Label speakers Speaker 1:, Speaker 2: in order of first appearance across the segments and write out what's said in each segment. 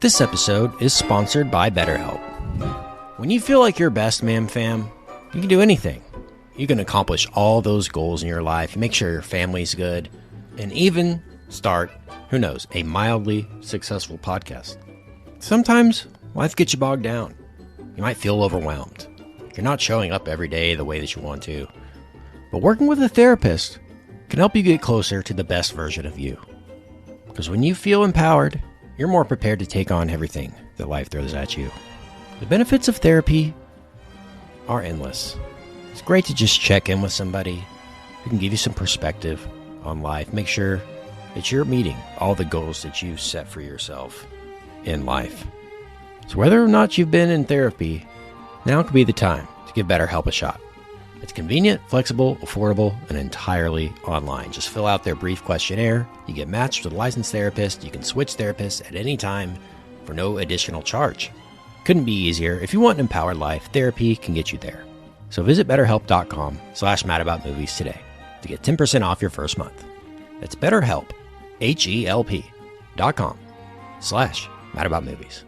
Speaker 1: This episode is sponsored by BetterHelp. When you feel like your best, fam, you can do anything. You can accomplish all those goals in your life, make sure your family's good, and even start, who knows, a mildly successful podcast. Sometimes life gets you bogged down. You might feel overwhelmed. You're not showing up every day the way that you want to. But working with a therapist can help you get closer to the best version of you. Because when you feel empowered, you're more prepared to take on everything that life throws at you. The benefits of therapy are endless. It's great to just check in with somebody who can give you some perspective on life. Make sure that you're meeting all the goals that you've set for yourself in life. So whether or not you've been in therapy, now could be the time to give BetterHelp a shot. It's convenient, flexible, affordable, and entirely online. Just fill out their brief questionnaire. You get matched with a licensed therapist. You can switch therapists at any time for no additional charge. Couldn't be easier. If you want an empowered life, therapy can get you there. So visit BetterHelp.com/madaboutmovies today to get 10% off your first month. That's BetterHelp, HELP.com/madaboutmovies.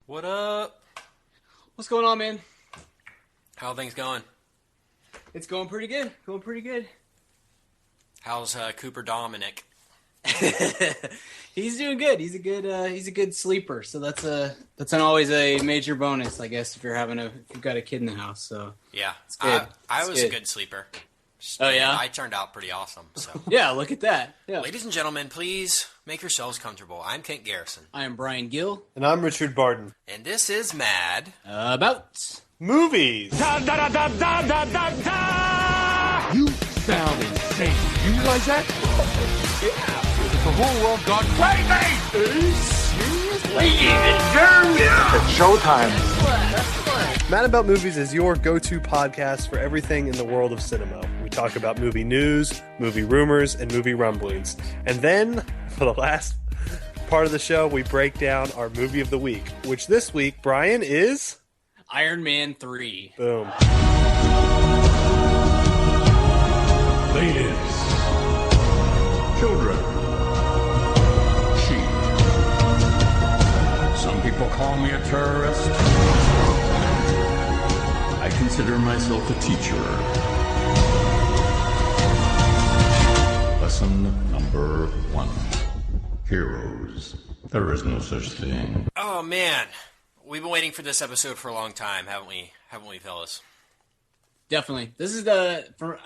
Speaker 2: What up?
Speaker 3: What's going on, man?
Speaker 2: How are things going?
Speaker 3: It's going pretty good.
Speaker 2: How's Cooper Dominic?
Speaker 3: He's doing good. He's a good sleeper. So that's always a major bonus, I guess, if you've got a kid in the house. So
Speaker 2: Yeah,
Speaker 3: it's good.
Speaker 2: I was a good sleeper.
Speaker 3: Oh yeah,
Speaker 2: I turned out pretty awesome. So
Speaker 3: yeah, look at that. Yeah.
Speaker 2: Ladies and gentlemen, please make yourselves comfortable. I'm Kent Garrison,
Speaker 3: I am Brian Gill.
Speaker 4: And I'm Richard Barton.
Speaker 2: and this is Mad.
Speaker 3: About
Speaker 4: Movies!
Speaker 5: You sound insane. You realize that? Yeah. The whole world gone crazy! Ladies and germs! It's showtime.
Speaker 4: Mad About Movies is your go-to podcast for everything in the world of cinema. We talk about movie news, movie rumors, and movie rumblings. And then, for the last part of the show, we break down our movie of the week, which this week, Brian, is...
Speaker 3: Iron Man 3.
Speaker 4: Boom.
Speaker 5: Ladies, children, sheep. Some people call me a terrorist. I consider myself a teacher. Lesson number 1. Heroes. There is no such thing.
Speaker 2: Oh man, we've been waiting for this episode for a long time, haven't we? Haven't we, fellas?
Speaker 3: Definitely. This is for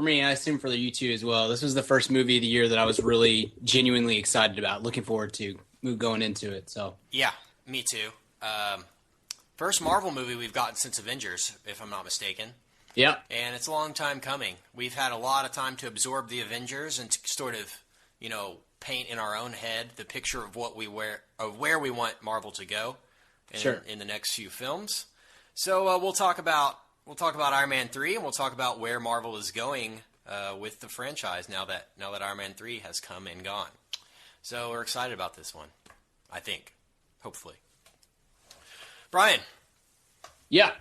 Speaker 3: me, I assume for you too as well. This was the first movie of the year that I was really genuinely excited about, looking forward to going into it. So
Speaker 2: Yeah, me too. First Marvel movie we've gotten since Avengers, if I'm not mistaken.
Speaker 3: yeah,
Speaker 2: And it's a long time coming. We've had a lot of time to absorb the Avengers and to sort of, paint in our own head the picture of where we want Marvel to go in the next few films. So we'll talk about Iron Man 3, and we'll talk about where Marvel is going with the franchise now that Iron Man 3 has come and gone. So we're excited about this one, I think, hopefully. Brian,
Speaker 3: yeah.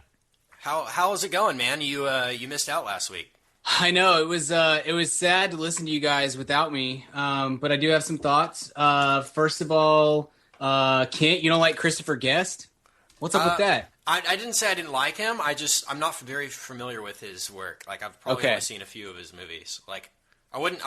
Speaker 2: how is it going, man? You missed out last week.
Speaker 3: I know it was sad to listen to you guys without me, but I do have some thoughts. First of all, Kent, you don't like Christopher Guest? What's up with that?
Speaker 2: I didn't say I didn't like him. I'm not very familiar with his work. Like I've probably only seen a few of his movies. Like I wouldn't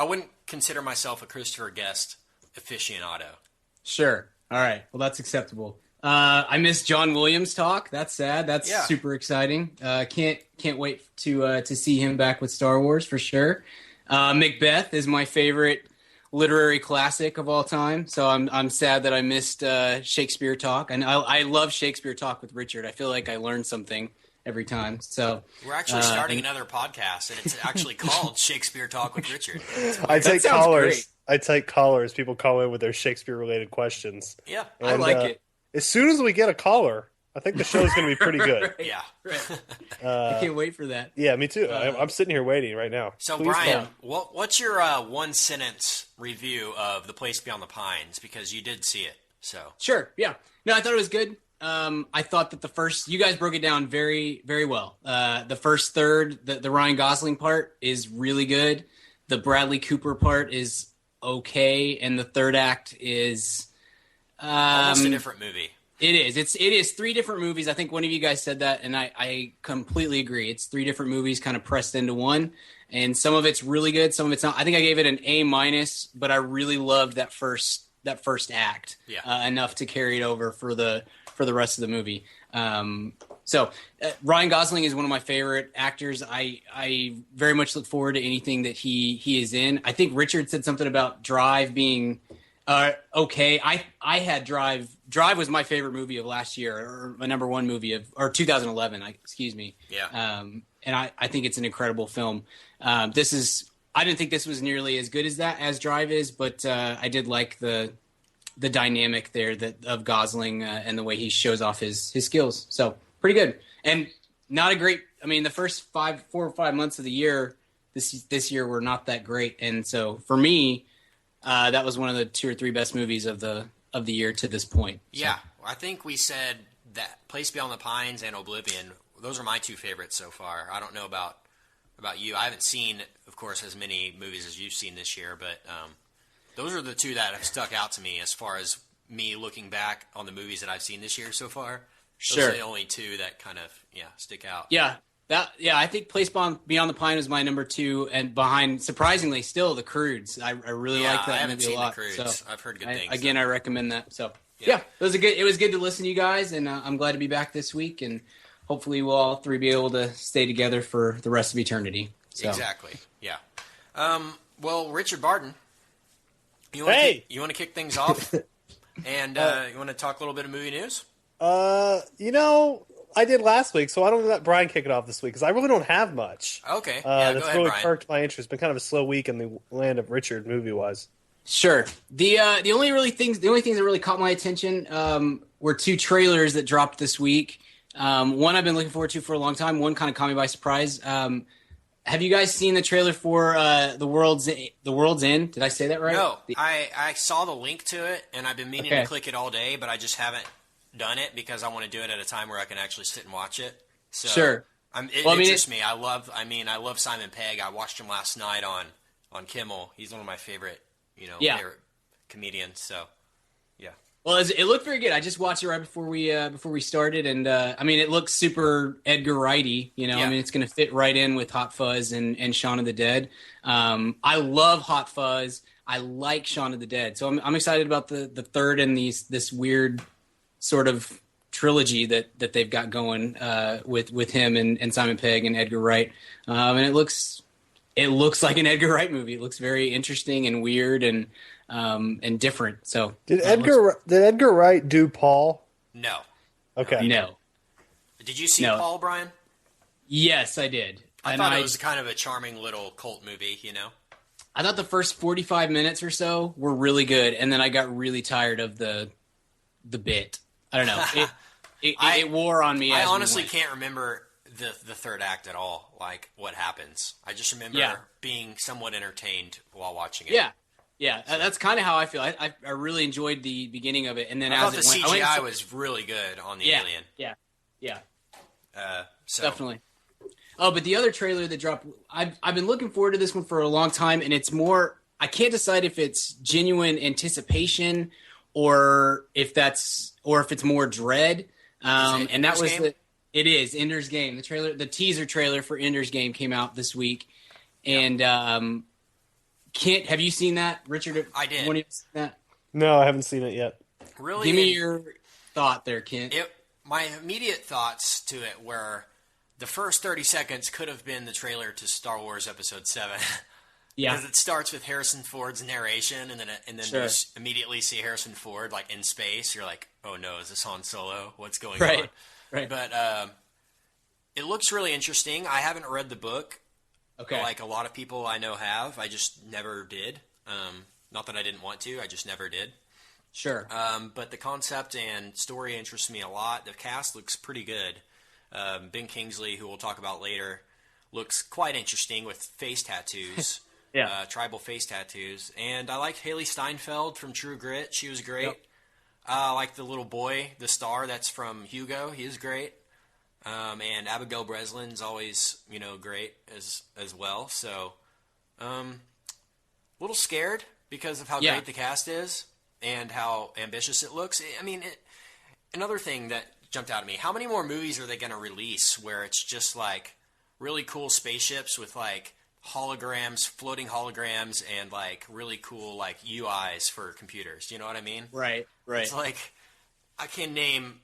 Speaker 2: consider myself a Christopher Guest aficionado.
Speaker 3: Sure. All right. Well, that's acceptable. I missed John Williams talk. That's sad. That's super exciting. Can't wait to see him back with Star Wars for sure. Macbeth is my favorite literary classic of all time. So I'm sad that I missed Shakespeare talk. And I love Shakespeare talk with Richard. I feel like I learned something every time. So
Speaker 2: we're actually starting another podcast, and it's actually called Shakespeare Talk with Richard.
Speaker 4: I take callers.
Speaker 3: Great.
Speaker 4: I take callers. People call in with their Shakespeare-related questions.
Speaker 2: Yeah,
Speaker 4: And,
Speaker 3: I like it.
Speaker 4: As soon as we get a caller, I think the show's going to be pretty good.
Speaker 2: yeah.
Speaker 3: Right. I can't wait for that.
Speaker 4: Yeah, me too. I'm sitting here waiting right now.
Speaker 2: So,
Speaker 4: Please
Speaker 2: Brian,
Speaker 4: call.
Speaker 2: what's your one-sentence review of The Place Beyond the Pines? Because you did see it, so.
Speaker 3: Sure. Yeah. No, I thought it was good. I thought that you guys broke it down very, very well. The first third, the Ryan Gosling part is really good. The Bradley Cooper part is okay. And the third act is
Speaker 2: Almost a different movie.
Speaker 3: It is. It is 3 different movies. I think one of you guys said that, and I completely agree. It's 3 different movies kind of pressed into one, and some of it's really good, some of it's not. I think I gave it an A-, but I really loved that first act enough to carry it over for the rest of the movie. So Ryan Gosling is one of my favorite actors. I very much look forward to anything that he is in. I think Richard said something about Drive being okay. I had Drive. Drive was my favorite movie of last year, or my number 1 movie or 2011. Excuse me.
Speaker 2: Yeah.
Speaker 3: And I think it's an incredible film. I didn't think this was nearly as good as Drive is, but I did like the dynamic there of Gosling and the way he shows off his skills. So pretty good. And not a great. I mean, the first 4 or 5 months of the year this year were not that great, and so for me. That was one of the 2 or 3 best movies of the year to this point. So.
Speaker 2: Yeah, I think we said that Place Beyond the Pines and Oblivion. Those are my 2 favorites so far. I don't know about you. I haven't seen, of course, as many movies as you've seen this year, but those are the 2 that have stuck out to me as far as me looking back on the movies that I've seen this year so far. Those are the only 2 that kind of stick out.
Speaker 3: Yeah. I think Place Beyond the Pine was my number 2, and behind, surprisingly, still The Croods. I really like that movie a lot.
Speaker 2: I haven't seen The Croods. I've heard good things.
Speaker 3: Again, I recommend that. So it was good to listen to you guys, and I'm glad to be back this week, and hopefully we'll all 3 be able to stay together for the rest of eternity. So.
Speaker 2: Exactly. Yeah. Well, Richard Barton, you want to kick things off, and you want to talk a little bit of movie news?
Speaker 4: I did last week, so I don't let Brian kick it off this week because I really don't have much.
Speaker 2: Okay,
Speaker 4: that's
Speaker 2: go ahead,
Speaker 4: really
Speaker 2: Brian.
Speaker 4: perked my interest. Been kind of a slow week in the land of Richard movie-wise.
Speaker 3: Sure. The only things that really caught my attention were 2 trailers that dropped this week. One I've been looking forward to for a long time. One kind of caught me by surprise. Have you guys seen the trailer for The World's End? Did I say that right?
Speaker 2: No, I saw the link to it, and I've been meaning to click it all day, but I just haven't done it because I want to do it at a time where I can actually sit and watch it. So
Speaker 3: sure.
Speaker 2: It interests me. I love Simon Pegg. I watched him last night on Kimmel. He's one of my favorite, favorite comedians. So, yeah.
Speaker 3: Well, it looked very good. I just watched it right before we started, and it looks super Edgar Wrighty. It's going to fit right in with Hot Fuzz and Shaun of the Dead. I love Hot Fuzz. I like Shaun of the Dead. So I'm excited about the third in this weird sort of trilogy that they've got going with him and Simon Pegg and Edgar Wright, and it looks like an Edgar Wright movie. It looks very interesting and weird and different. So
Speaker 4: did Edgar Wright do Paul?
Speaker 2: No.
Speaker 4: Okay.
Speaker 3: No.
Speaker 2: Did you see Paul, Brian?
Speaker 3: Yes, I did.
Speaker 2: I thought it was kind of a charming little cult movie.
Speaker 3: I thought the first 45 minutes or so were really good, and then I got really tired of the bit. I don't know. It wore on me.
Speaker 2: I honestly can't remember the third act at all, like what happens. I just remember being somewhat entertained while watching it.
Speaker 3: Yeah. That's kind of how I feel. I really enjoyed the beginning of it, and then
Speaker 2: I thought the CGI was really good on the alien.
Speaker 3: Yeah.
Speaker 2: So.
Speaker 3: Definitely. Oh, but the other trailer that dropped, I've been looking forward to this one for a long time, and it's more. I can't decide if it's genuine anticipation or if it's more dread. And that was it is Ender's Game. The teaser trailer for Ender's Game came out this week, and have you seen that, Richard?
Speaker 2: I did.
Speaker 3: When you seen that?
Speaker 4: No, I haven't seen it yet.
Speaker 2: Really?
Speaker 3: Give me your thought there, Kent.
Speaker 2: My immediate thoughts to it were the first 30 seconds could have been the trailer to Star Wars Episode 7.
Speaker 3: Yeah,
Speaker 2: because it starts with Harrison Ford's narration, and then you immediately see Harrison Ford like in space. You're like, oh no, is this Han Solo? What's going on?
Speaker 3: Right.
Speaker 2: But it looks really interesting. I haven't read the book.
Speaker 3: Okay.
Speaker 2: Like a lot of people I know have. I just never did. Not that I didn't want to. I just never did.
Speaker 3: Sure.
Speaker 2: But the concept and story interests me a lot. The cast looks pretty good. Ben Kingsley, who we'll talk about later, looks quite interesting with face tattoos. Tribal face tattoos. And I like Haley Steinfeld from True Grit. She was great.
Speaker 3: Yep.
Speaker 2: I like the little boy, the star that's from Hugo. He is great. And Abigail Breslin's always, great as well. So, a little scared because of how great the cast is. and how ambitious it looks. I mean, another thing that jumped out at me, how many more movies are they going to release where it's just like really cool spaceships with like holograms, floating holograms, and like really cool like UIs for computers? Do you know what I mean?
Speaker 3: Right.
Speaker 2: It's like I can name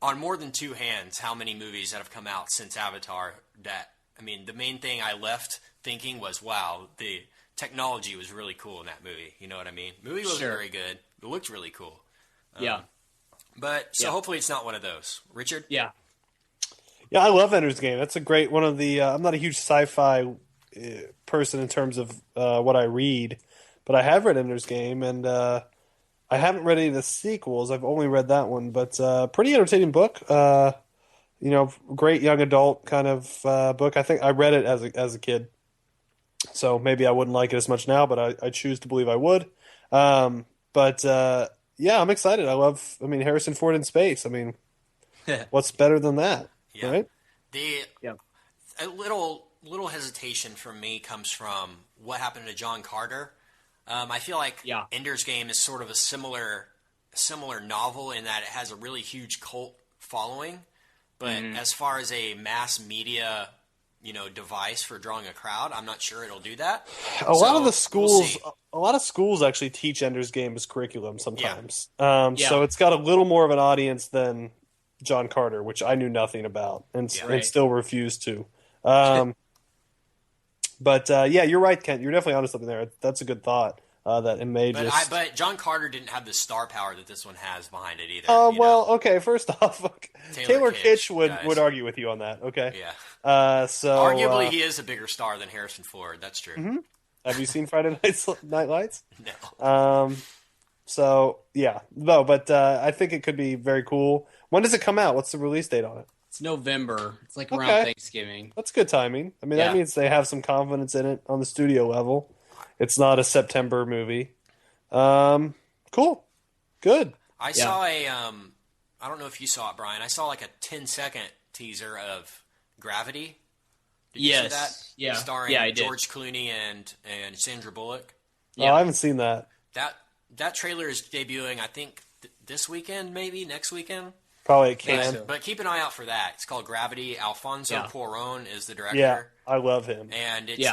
Speaker 2: on more than two hands how many movies that have come out since Avatar that, I mean, the main thing I left thinking was, wow, the technology was really cool in that movie. You know what I mean? The movie wasn't very good. It looked really cool. But so hopefully it's not one of those. Richard?
Speaker 3: Yeah.
Speaker 4: Yeah, I love Ender's Game. That's a great one of the. I'm not a huge sci-fi person in terms of what I read, but I have read Ender's Game, and I haven't read any of the sequels. I've only read that one, but pretty entertaining book. Great young adult kind of book. I think I read it as a kid, so maybe I wouldn't like it as much now, but I choose to believe I would. Yeah, I'm excited. I mean, Harrison Ford in space. I mean, what's better than that, right?
Speaker 2: A little hesitation from me comes from what happened to John Carter. I feel like Ender's Game is sort of a similar novel in that it has a really huge cult following, but as far as a mass media device for drawing a crowd, I'm not sure it'll do that.
Speaker 4: A lot of schools actually teach Ender's Game as curriculum sometimes. So it's got a little more of an audience than John Carter, which I knew nothing about and still refused to. But you're right, Kent. You're definitely onto something there. That's a good thought. That it may
Speaker 2: but John Carter didn't have the star power that this one has behind it either.
Speaker 4: Okay. First off, Taylor Kitsch would argue with you on that. Okay.
Speaker 2: Yeah. Arguably, he is a bigger star than Harrison Ford. That's true.
Speaker 4: Mm-hmm. Have you seen Friday Night Lights?
Speaker 2: No.
Speaker 4: I think it could be very cool. When does it come out? What's the release date on it?
Speaker 3: It's November. It's like around Thanksgiving.
Speaker 4: That's good timing. I mean, that means they have some confidence in it on the studio level. It's not a September movie. Cool. Good.
Speaker 2: I saw I don't know if you saw it, Brian. I saw like a 10-second teaser of Gravity. Did you see that?
Speaker 3: Yeah.
Speaker 2: Starring George Clooney and Sandra Bullock.
Speaker 4: Yeah. Oh, I haven't seen that.
Speaker 2: That trailer is debuting, I think, this weekend, maybe next weekend.
Speaker 4: Probably it can.
Speaker 2: But keep an eye out for that. It's called Gravity. Alfonso Cuarón is the director.
Speaker 4: Yeah, I love him.
Speaker 2: And it's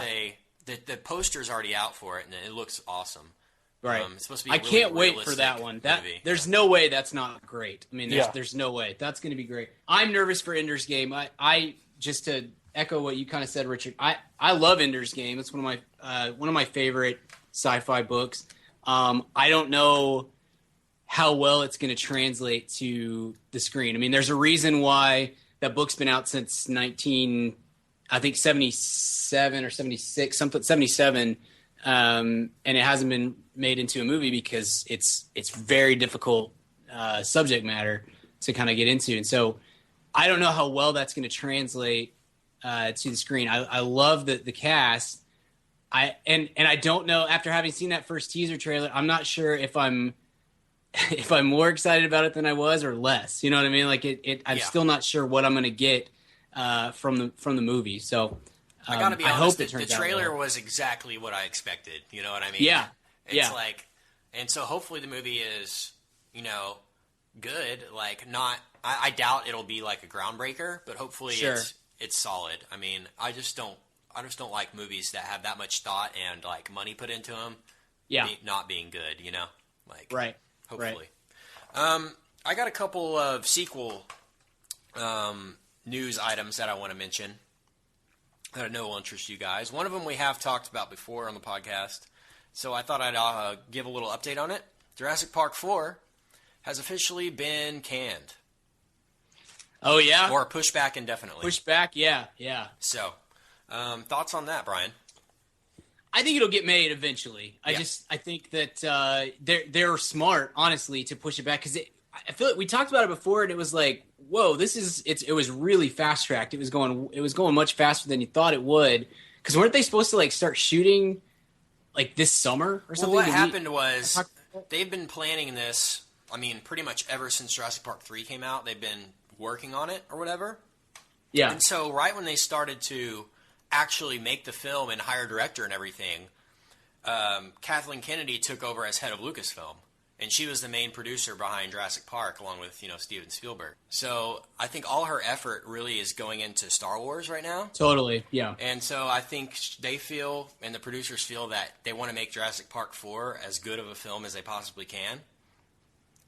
Speaker 2: the poster's already out for it, and it looks awesome.
Speaker 3: Right.
Speaker 2: It's supposed to be
Speaker 3: I can't wait for that one. There's no way that's not great. I mean, there's no way. That's going to be great. I'm nervous for Ender's Game. I just to echo what you kind of said, Richard, I love Ender's Game. It's one of my favorite sci-fi books. I don't know how well it's going to translate to the screen. I mean, there's a reason why that book's been out since 77 or 76, 77, and it hasn't been made into a movie because it's very difficult subject matter to kind of get into. And so I don't know how well that's going to translate to the screen. I love the cast. I don't know, after having seen that first teaser trailer, I'm not sure if I'm more excited about it than I was or less. You know what I mean? Like I'm still not sure what I'm going to get from the movie. So
Speaker 2: I got to be honest, the trailer was exactly what I expected. You know what I mean?
Speaker 3: Yeah.
Speaker 2: It's like, and so hopefully the movie is, good. Like I doubt it'll be like a groundbreaker, but hopefully it's solid. I mean, I just don't like movies that have that much thought and like money put into them. Yeah. Not being good, like
Speaker 3: right.
Speaker 2: Hopefully. Right. I got a couple of sequel news items that I want to mention that I know will interest you guys. One of them we have talked about before on the podcast, so I thought I'd give a little update on it. Jurassic Park 4 has officially been canned.
Speaker 3: Oh, yeah?
Speaker 2: Or pushed back indefinitely.
Speaker 3: Pushed back, yeah.
Speaker 2: So, thoughts on that, Brian?
Speaker 3: I think it'll get made eventually. I think that they're smart, honestly, to push it back because I feel like we talked about it before, and it was like, whoa, it was really fast tracked. It was going much faster than you thought it would. Because weren't they supposed to like start shooting like this summer or something?
Speaker 2: Well, what happened was they've been planning this. I mean, pretty much ever since Jurassic Park 3 came out, they've been working on it or whatever.
Speaker 3: Yeah.
Speaker 2: And so right when they started to actually make the film and hire a director and everything, Kathleen Kennedy took over as head of Lucasfilm. and she was the main producer behind Jurassic Park, along with Steven Spielberg. So I think all her effort really is going into Star Wars right now.
Speaker 3: Totally, yeah.
Speaker 2: And so I think they feel, and the producers feel, that they want to make Jurassic Park 4 as good of a film as they possibly can.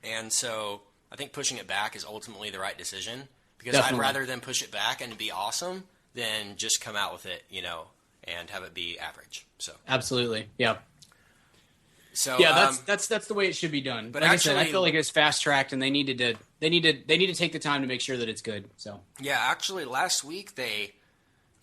Speaker 2: And so I think pushing it back is ultimately the right decision, because Definitely. I'd rather them push it back and be awesome than just come out with it, and have it be average. So
Speaker 3: absolutely, yeah.
Speaker 2: So
Speaker 3: yeah, that's the way it should be done. But like actually, I said, I feel like it's fast tracked, and they need to take the time to make sure that it's good. So
Speaker 2: yeah, actually, last week they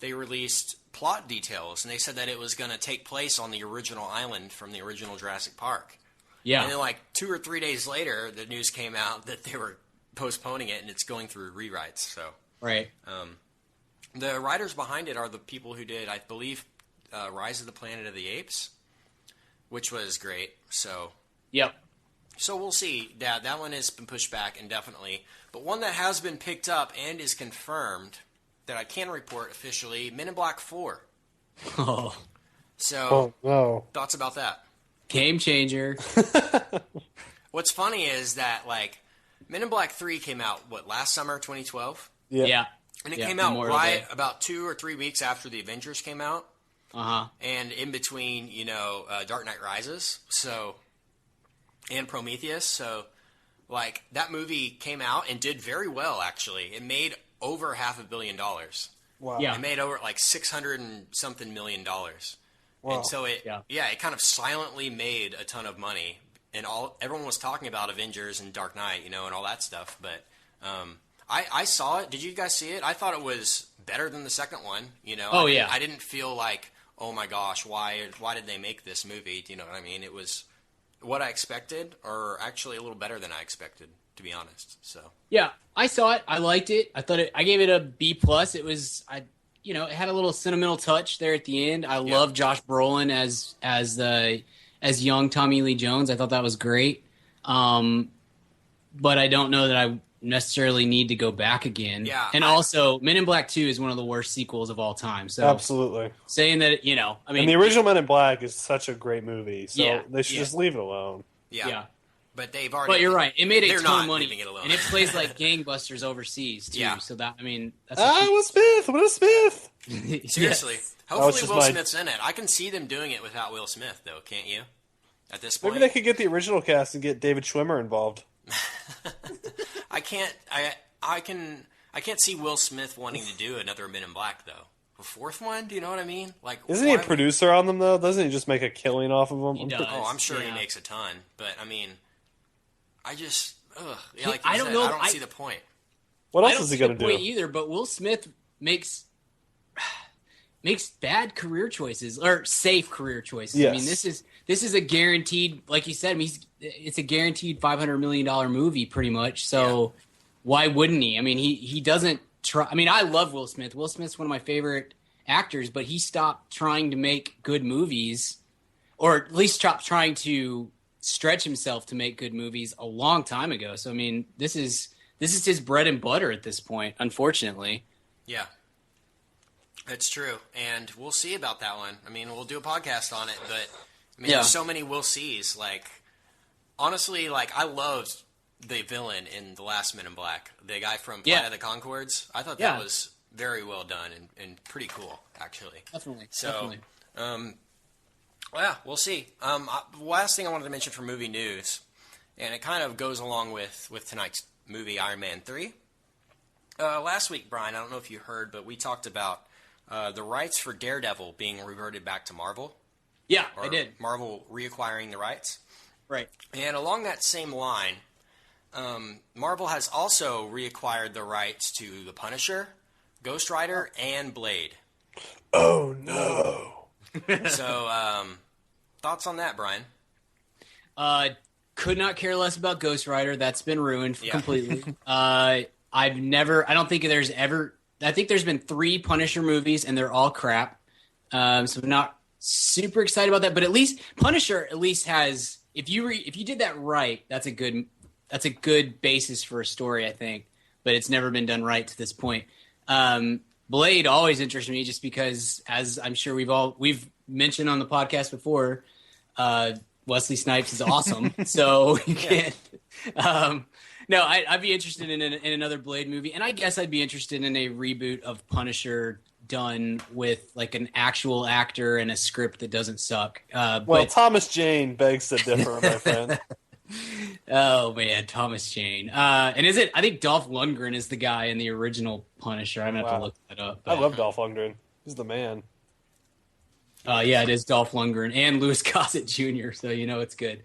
Speaker 2: released plot details, and they said that it was going to take place on the original island from the original Jurassic Park.
Speaker 3: Yeah,
Speaker 2: and then like 2 or 3 days later, the news came out that they were postponing it, and it's going through rewrites. So
Speaker 3: right,
Speaker 2: the writers behind it are the people who did, I believe, Rise of the Planet of the Apes, which was great. So
Speaker 3: yep.
Speaker 2: So we'll see. Yeah, that one has been pushed back indefinitely. But one that has been picked up and is confirmed that I can report officially, Men in Black 4.
Speaker 3: Oh.
Speaker 2: So,
Speaker 4: no.
Speaker 2: Thoughts about that?
Speaker 3: Game changer.
Speaker 2: What's funny is that, Men in Black 3 came out, last summer, 2012?
Speaker 3: Yeah.
Speaker 2: And it came out right about 2 or 3 weeks after the Avengers came out.
Speaker 3: Uh-huh.
Speaker 2: And in between, Dark Knight Rises, and Prometheus. So, that movie came out and did very well, actually. It made over $500 million.
Speaker 4: Wow.
Speaker 3: Yeah.
Speaker 2: It made over, $600 and something million.
Speaker 4: Wow.
Speaker 2: And so it kind of silently made a ton of money. And everyone was talking about Avengers and Dark Knight, and all that stuff. But I saw it. Did you guys see it? I thought it was better than the second one.
Speaker 3: Oh, yeah.
Speaker 2: I didn't feel like, oh my gosh, why did they make this movie? Do you know what I mean? It was what I expected, or actually a little better than I expected, to be honest. So
Speaker 3: yeah, I saw it. I liked it. I gave it a B+. It was, it had a little sentimental touch there at the end. I love Josh Brolin as young Tommy Lee Jones. I thought that was great. But I don't know that I necessarily need to go back again.
Speaker 2: Yeah,
Speaker 3: and also, Men in Black 2 is one of the worst sequels of all time. So
Speaker 4: absolutely.
Speaker 3: Saying that,
Speaker 4: and the original Men in Black is such a great movie, so they should just leave it alone.
Speaker 2: Yeah. But they've already.
Speaker 3: But you're right. It made a ton of money,
Speaker 2: it alone.
Speaker 3: And it plays like gangbusters overseas too. Yeah. So that's
Speaker 4: Will Smith.
Speaker 2: Seriously,
Speaker 3: yes.
Speaker 2: Hopefully Will Smith's in it. I can see them doing it without Will Smith, though. Can't you? At this point,
Speaker 4: maybe they could get the original cast and get David Schwimmer involved.
Speaker 2: I can't see Will Smith wanting to do another Men in Black, though. A fourth one? Do you know what I mean?
Speaker 4: Isn't he a producer on them, though? Doesn't he just make a killing off of them?
Speaker 3: He does.
Speaker 2: Oh, I'm sure he makes a ton. But, I just,
Speaker 3: I don't know.
Speaker 2: I don't see the point.
Speaker 4: What else is he going to do?
Speaker 3: Either, but Will Smith makes bad career choices, or safe career choices.
Speaker 4: Yes.
Speaker 3: I mean, this is a guaranteed, like you said, it's a guaranteed $500 million movie, pretty much. So why wouldn't he? I mean, he doesn't try. I mean, I love Will Smith. Will Smith's one of my favorite actors, but he stopped trying to make good movies, or at least stopped trying to stretch himself to make good movies a long time ago. So I mean, this is his bread and butter at this point, unfortunately. Yeah.
Speaker 2: It's true, and we'll see about that one. I mean, we'll do a podcast on it, but there's so many we'll sees. Honestly, I loved the villain in the last Men in Black, the guy from Flight of the Conchords. I thought that was very well done and pretty cool, actually.
Speaker 3: Definitely.
Speaker 2: So, we'll see. Last thing I wanted to mention for movie news, and it kind of goes along with tonight's movie, Iron Man 3. Last week, Brian, I don't know if you heard, but we talked about the rights for Daredevil being reverted back to Marvel.
Speaker 3: Yeah, I did.
Speaker 2: Marvel reacquiring the rights.
Speaker 3: Right.
Speaker 2: And along that same line, Marvel has also reacquired the rights to The Punisher, Ghost Rider, and Blade.
Speaker 4: Oh, no.
Speaker 2: So, thoughts on that, Brian?
Speaker 3: Could not care less about Ghost Rider. That's been ruined completely. I think there's been 3 Punisher movies, and they're all crap. So I'm not super excited about that. But at least Punisher has, if you did that right, that's a good basis for a story, I think. But it's never been done right to this point. Blade always interested me, just because, as I'm sure we've mentioned on the podcast before, Wesley Snipes is awesome, so you can't. No, I'd be interested in another Blade movie, and I guess I'd be interested in a reboot of Punisher done with like an actual actor and a script that doesn't suck.
Speaker 4: Well, Thomas Jane begs to differ, my friend.
Speaker 3: Oh man, Thomas Jane. And is it? I think Dolph Lundgren is the guy in the original Punisher. I'm gonna have to look that up.
Speaker 4: But I love Dolph Lundgren. He's the man.
Speaker 3: Yeah, it is Dolph Lundgren and Louis Gossett Jr. So you know it's good.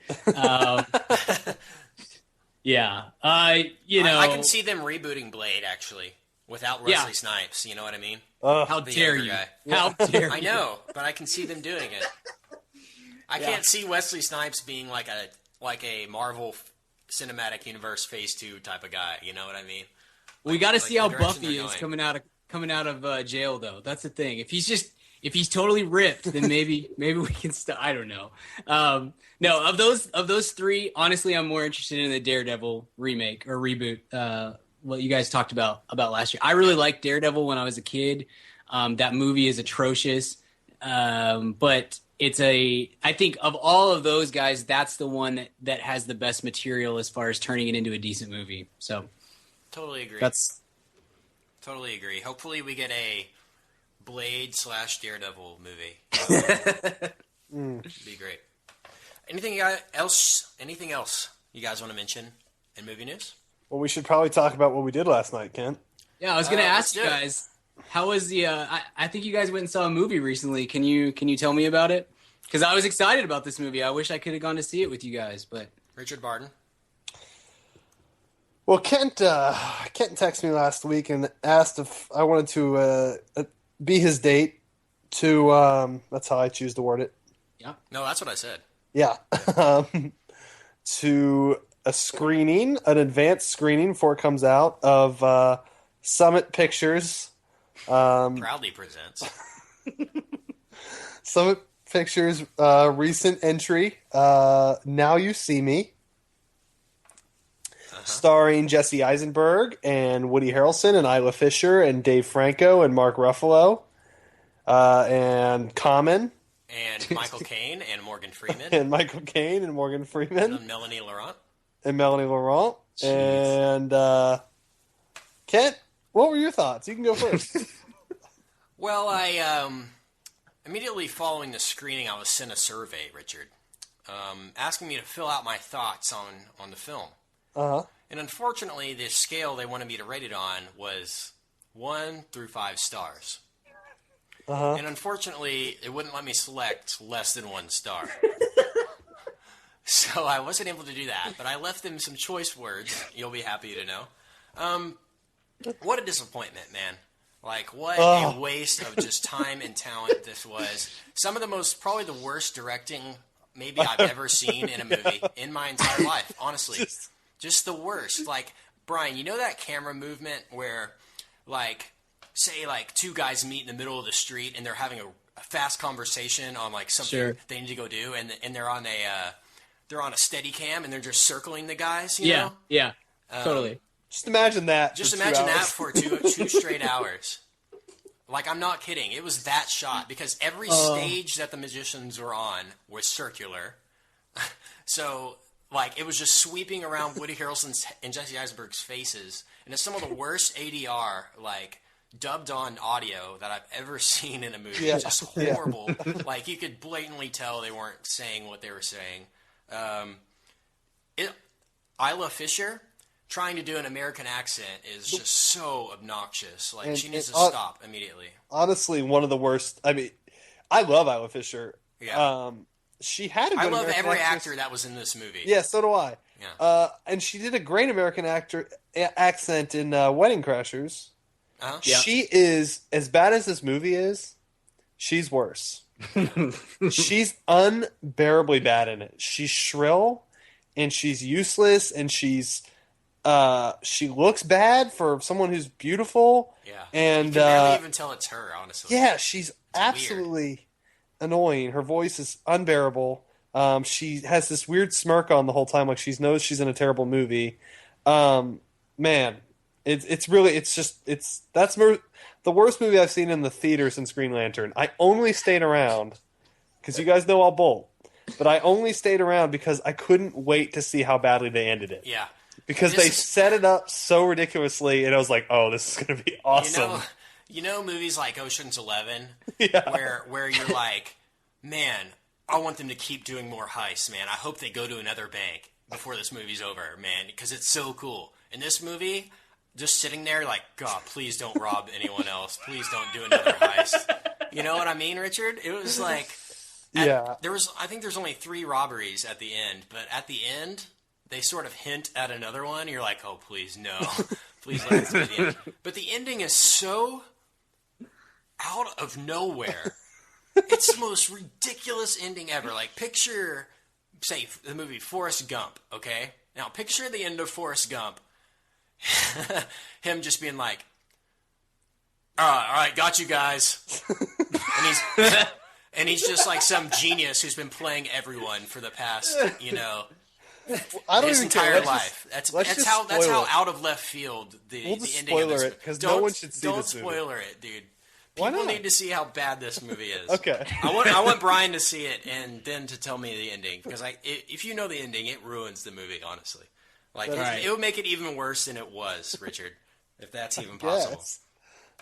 Speaker 3: Yeah, I
Speaker 2: can see them rebooting Blade actually without Wesley Snipes. You know what I mean?
Speaker 3: How dare you? How dare you?
Speaker 2: I know, but I can see them doing it. I can't see Wesley Snipes being like a Marvel Cinematic Universe Phase 2 type of guy. You know what I mean?
Speaker 3: We got to see how Buffy is coming out of jail, though. That's the thing. If he's totally ripped, then maybe we can stop. I don't know. No, of those three, honestly, I'm more interested in the Daredevil remake or reboot. What you guys talked about last year. I really liked Daredevil when I was a kid. That movie is atrocious, but I think of all of those guys, that's the one that has the best material as far as turning it into a decent movie. So,
Speaker 2: totally agree. Totally agree. Hopefully, we get a Blade / Daredevil movie. Be great. Anything else you guys want to mention in movie news?
Speaker 4: Well, we should probably talk about what we did last night, Kent.
Speaker 3: Yeah, I was going to ask you guys, how was the? I think you guys went and saw a movie recently. Can you tell me about it? Because I was excited about this movie. I wish I could have gone to see it with you guys, but
Speaker 2: Richard Barton.
Speaker 4: Well, Kent texted me last week and asked if I wanted to be his date to. That's how I choose to word it.
Speaker 3: Yeah.
Speaker 2: No, that's what I said.
Speaker 4: Yeah. To a screening, an advanced screening before it comes out of Summit Pictures.
Speaker 2: Proudly presents.
Speaker 4: Summit Pictures recent entry, Now You See Me. Starring Jesse Eisenberg and Woody Harrelson and Isla Fisher and Dave Franco and Mark Ruffalo and Common.
Speaker 2: And Michael Caine and Morgan Freeman.
Speaker 4: And Michael Caine and Morgan Freeman.
Speaker 2: And Melanie Laurent.
Speaker 4: Jeez. And Kent, what were your thoughts? You can go first.
Speaker 2: Well, I immediately following the screening, I was sent a survey, Richard, asking me to fill out my thoughts on the film.
Speaker 4: Uh-huh.
Speaker 2: And unfortunately, the scale they wanted me to rate it on was 1 through 5 stars.
Speaker 4: Uh-huh.
Speaker 2: And unfortunately, it wouldn't let me select less than 1 star. So I wasn't able to do that, but I left them some choice words. You'll be happy to know. What a disappointment, man. Like, what a waste of just time and talent this was. Some of the probably the worst directing maybe I've ever seen in a movie in my entire life, honestly. Just the worst. Like, Brian, you know that camera movement where, like, say, like, two guys meet in the middle of the street and they're having a fast conversation on, like, something they need to go do, and they're on a steady cam and they're just circling the guys, you know?
Speaker 3: Yeah, totally.
Speaker 4: Just imagine that.
Speaker 2: Just imagine that for two straight hours. Like, I'm not kidding. It was that shot because every stage that the magicians were on was circular. So, like, it was just sweeping around Woody Harrelson's and Jesse Eisenberg's faces. And it's some of the worst ADR, like, dubbed on audio that I've ever seen in a movie.
Speaker 4: Yeah.
Speaker 2: Just horrible. Like, you could blatantly tell they weren't saying what they were saying. Isla Fisher trying to do an American accent is just so obnoxious. Like, she needs to stop immediately.
Speaker 4: Honestly, one of the worst. I mean, I love Isla Fisher.
Speaker 2: Yeah.
Speaker 4: She had a good
Speaker 2: I love
Speaker 4: American
Speaker 2: every
Speaker 4: actress.
Speaker 2: actor that was in this movie.
Speaker 4: Yeah, so do I.
Speaker 2: Yeah.
Speaker 4: And she did a great American accent in Wedding Crashers.
Speaker 2: Uh-huh.
Speaker 3: Yeah.
Speaker 4: She is, as bad as this movie is, she's worse. She's unbearably bad in it. She's shrill, and she's useless, and she looks bad for someone who's beautiful.
Speaker 2: Yeah.
Speaker 4: And
Speaker 2: you can barely even tell it's her, honestly.
Speaker 4: yeah, she's absolutely annoying. Her voice is unbearable. She has this weird smirk on the whole time, like she knows she's in a terrible movie. Man, that's the worst movie I've seen in the theater since Green Lantern. I only stayed around because you guys know I'll bolt. but I only stayed around because I couldn't wait to see how badly they ended it.
Speaker 2: Yeah.
Speaker 4: Because they set it up so ridiculously, and I was like, "Oh, this is going to be awesome."
Speaker 2: You know movies like Ocean's 11,
Speaker 4: yeah.
Speaker 2: where you're like, man, I want them to keep doing more heists, man. I hope they go to another bank before this movie's over, man, because it's so cool. In this movie, just sitting there like, God, please don't rob anyone else. Please don't do another heist. You know what I mean, Richard? It was like, I think there's only 3 robberies at the end, but at the end, they sort of hint at another one. You're like, oh, please, no. Please let this be the end. But the ending is so out of nowhere. It's the most ridiculous ending ever. Like, picture, say, the movie Forrest Gump, okay? Now, picture the end of Forrest Gump. Him just being like, all right, got you guys. And he's just like some genius who's been playing everyone for the past, his entire life. That's how out of left field the ending of this.
Speaker 4: Because no one should see this movie.
Speaker 2: Don't spoiler it, dude.
Speaker 4: Why
Speaker 2: People
Speaker 4: not?
Speaker 2: need to see how bad this movie is.
Speaker 4: Okay.
Speaker 2: I want Brian to see it and then to tell me the ending, because if you know the ending, it ruins the movie. Honestly, like it would make it even worse than it was, Richard, if that's even possible.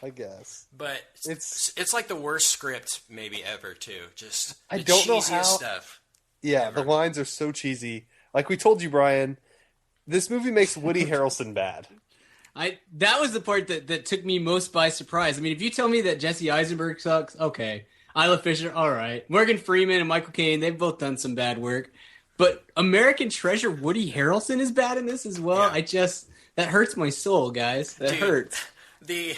Speaker 4: I guess.
Speaker 2: But it's like the worst script maybe ever too. Just
Speaker 4: I don't know how
Speaker 2: stuff.
Speaker 4: Yeah,
Speaker 2: ever.
Speaker 4: The lines are so cheesy. Like we told you, Brian, this movie makes Woody Harrelson bad.
Speaker 3: That was the part that took me most by surprise. I mean, if you tell me that Jesse Eisenberg sucks, okay. Isla Fisher, all right. Morgan Freeman and Michael Caine, they've both done some bad work. But American Treasure Woody Harrelson is bad in this as well. Yeah. That hurts my soul, guys. That hurts.
Speaker 2: The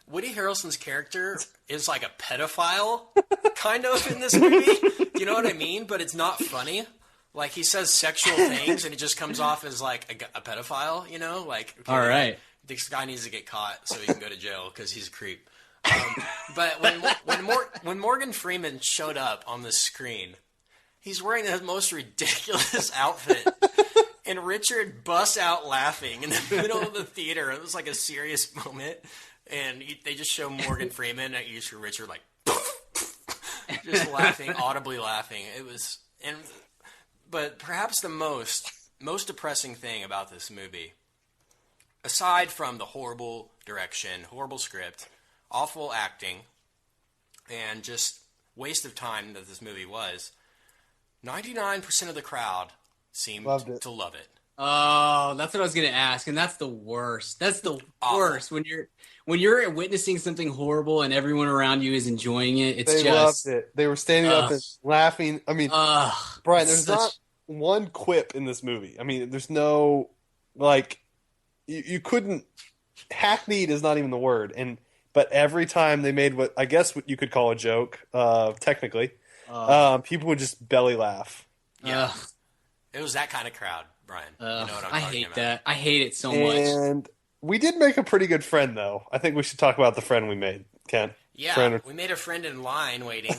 Speaker 2: Woody Harrelson's character is like a pedophile, kind of, in this movie. You know what I mean? But it's not funny. Like, he says sexual things, and it just comes off as, like, a pedophile, Like, okay,
Speaker 3: all right.
Speaker 2: This guy needs to get caught so he can go to jail because he's a creep. But when Morgan Freeman showed up on the screen, he's wearing the most ridiculous outfit, and Richard busts out laughing in the middle of the theater. It was like a serious moment, and they just show Morgan Freeman, and you hear Richard like just laughing, audibly laughing. It was, but perhaps the most depressing thing about this movie, aside from the horrible direction, horrible script, awful acting, and just waste of time that this movie was, 99% of the crowd seemed to love it.
Speaker 3: Oh, that's what I was going to ask, and that's the worst. That's the worst. When you're witnessing something horrible and everyone around you is enjoying it.
Speaker 4: They loved it. They were standing up and laughing. I mean, Brian, there's not one quip in this movie. I mean, there's no you couldn't. Hackneyed is not even the word, but every time they made what you could call a joke, technically, people would just belly laugh.
Speaker 2: Yeah, it was that kind of crowd, Brian. You know what I'm talking
Speaker 3: hate
Speaker 2: about.
Speaker 3: that. I hate it so much.
Speaker 4: And we did make a pretty good friend, though. I think we should talk about the friend we made, Kent.
Speaker 2: Yeah, we made a friend in line waiting.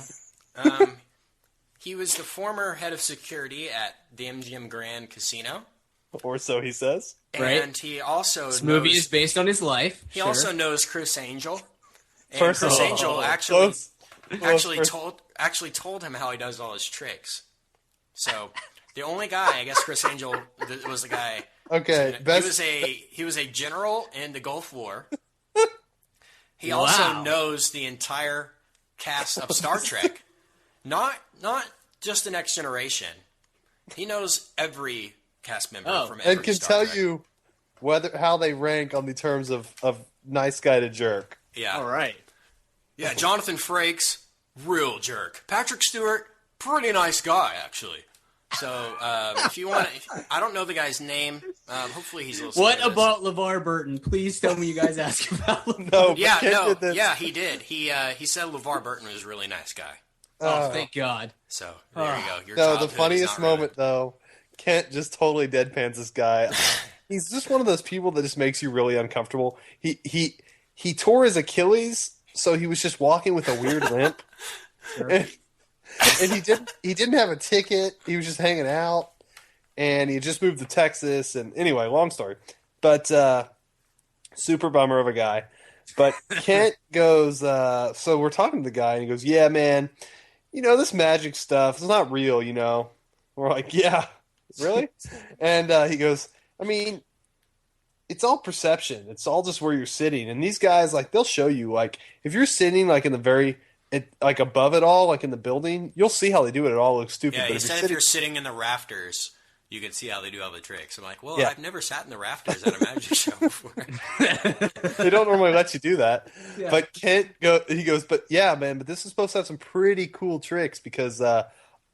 Speaker 2: He was the former head of security at the MGM Grand Casino.
Speaker 4: Or so he says.
Speaker 2: And he also
Speaker 3: this movie is based on his life.
Speaker 2: He also knows Chris Angel. And Chris Angel actually told him how he does all his tricks. So the only guy, I guess Chris Angel was the guy.
Speaker 4: Okay.
Speaker 2: He was a general in the Gulf War. He also knows the entire cast of Star Trek. Not just the Next Generation. He knows every cast member from every
Speaker 4: and can
Speaker 2: Star
Speaker 4: tell
Speaker 2: Trek.
Speaker 4: you how they rank on the terms of nice guy to jerk.
Speaker 2: Yeah.
Speaker 3: All right.
Speaker 2: Yeah, Jonathan Frakes, real jerk. Patrick Stewart, pretty nice guy, actually. So, if you want to... I don't know the guy's name. Hopefully he's listening.
Speaker 3: What about LeVar Burton? Please tell me you guys asked about him.
Speaker 2: Yeah, he did. He said LeVar Burton was a really nice guy.
Speaker 3: Oh, thank God.
Speaker 2: So, there you go.
Speaker 4: The funniest moment, though, Kent just totally deadpans this guy. He's just one of those people that just makes you really uncomfortable. He tore his Achilles, so he was just walking with a weird limp. Sure. And he didn't have a ticket. He was just hanging out, and he just moved to Texas. And anyway, long story, but super bummer of a guy. But Kent goes, so we're talking to the guy, and he goes, "Yeah, man, this magic stuff, it's not real, We're like, yeah, really? And he goes, I mean, it's all perception. It's all just where you're sitting. And these guys, like, they'll show you, like, if you're sitting, like, like, above it all, like, in the building, you'll see how they do it. It all looks stupid.
Speaker 2: Yeah,
Speaker 4: but
Speaker 2: he said if you're sitting in the rafters, you can see how they do all the tricks. I'm like, well, I've never sat in the rafters at a magic show before.
Speaker 4: They don't normally let you do that. Yeah. But he goes, but yeah, man, but this is supposed to have some pretty cool tricks because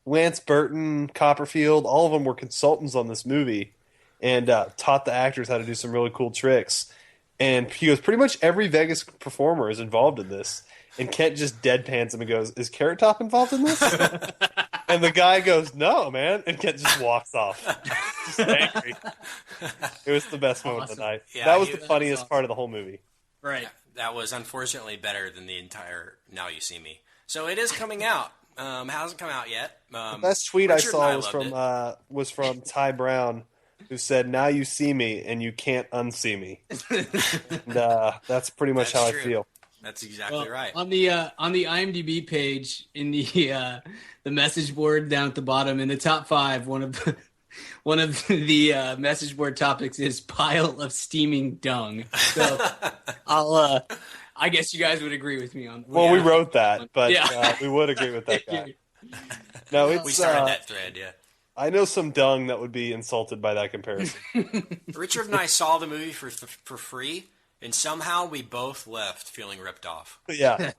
Speaker 4: Lance Burton, Copperfield, all of them were consultants on this movie and taught the actors how to do some really cool tricks. And he goes, pretty much every Vegas performer is involved in this. And Kent just deadpans him and goes, is Carrot Top involved in this? And the guy goes, no, man. And Kent just walks off. Just angry. It was the best moment of the night. Yeah, that was the funniest part of the whole movie.
Speaker 3: Right.
Speaker 2: That was unfortunately better than the entire Now You See Me. So it is coming out. Hasn't come out yet.
Speaker 4: The best tweet I saw was from Ty Brown, who said, now you see me and you can't unsee me. And, that's pretty much how true. I feel.
Speaker 2: That's exactly right.
Speaker 3: On the IMDb page in the message board down at the bottom in the top 5, one of the message board topics is pile of steaming dung. So I guess you guys would agree with me on.
Speaker 4: Well, we wrote that, but we would agree with that guy. No, we
Speaker 2: started that thread. Yeah.
Speaker 4: I know some dung that would be insulted by that comparison.
Speaker 2: Richard and I saw the movie for free. And somehow we both left feeling ripped off.
Speaker 4: Yeah.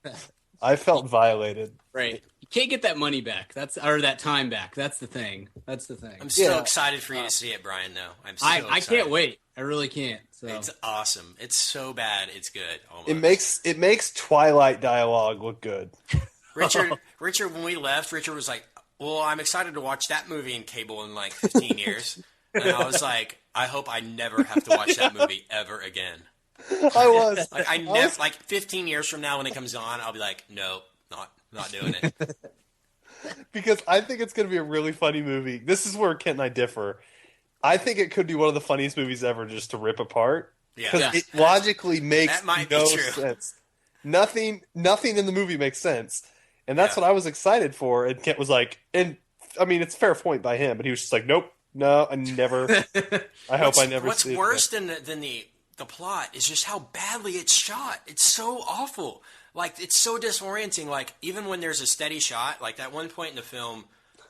Speaker 4: I felt violated.
Speaker 3: Right. You can't get that money back. Or that time back. That's the thing.
Speaker 2: I'm so excited for you to see it, Brian, though.
Speaker 3: I can't wait. I really can't. So.
Speaker 2: It's awesome. It's so bad. It's good.
Speaker 4: Almost. It makes Twilight dialogue look good.
Speaker 2: Richard, when we left, Richard was like, well, I'm excited to watch that movie in cable in like 15 years. And I was like, I hope I never have to watch that movie ever again.
Speaker 4: I was.
Speaker 2: Like 15 years from now when it comes on, I'll be like, no, not doing it.
Speaker 4: Because I think it's going to be a really funny movie. This is where Kent and I differ. I think it could be one of the funniest movies ever just to rip apart. Because it logically makes no sense. Nothing in the movie makes sense. And that's what I was excited for. And Kent was like, and I mean, it's a fair point by him, but he was just like, nope, no, I never. I hope I never see it.
Speaker 2: What's worse than the plot is just how badly it's shot. It's so awful. Like, it's so disorienting. Like, even when there's a steady shot, like that one point in the film,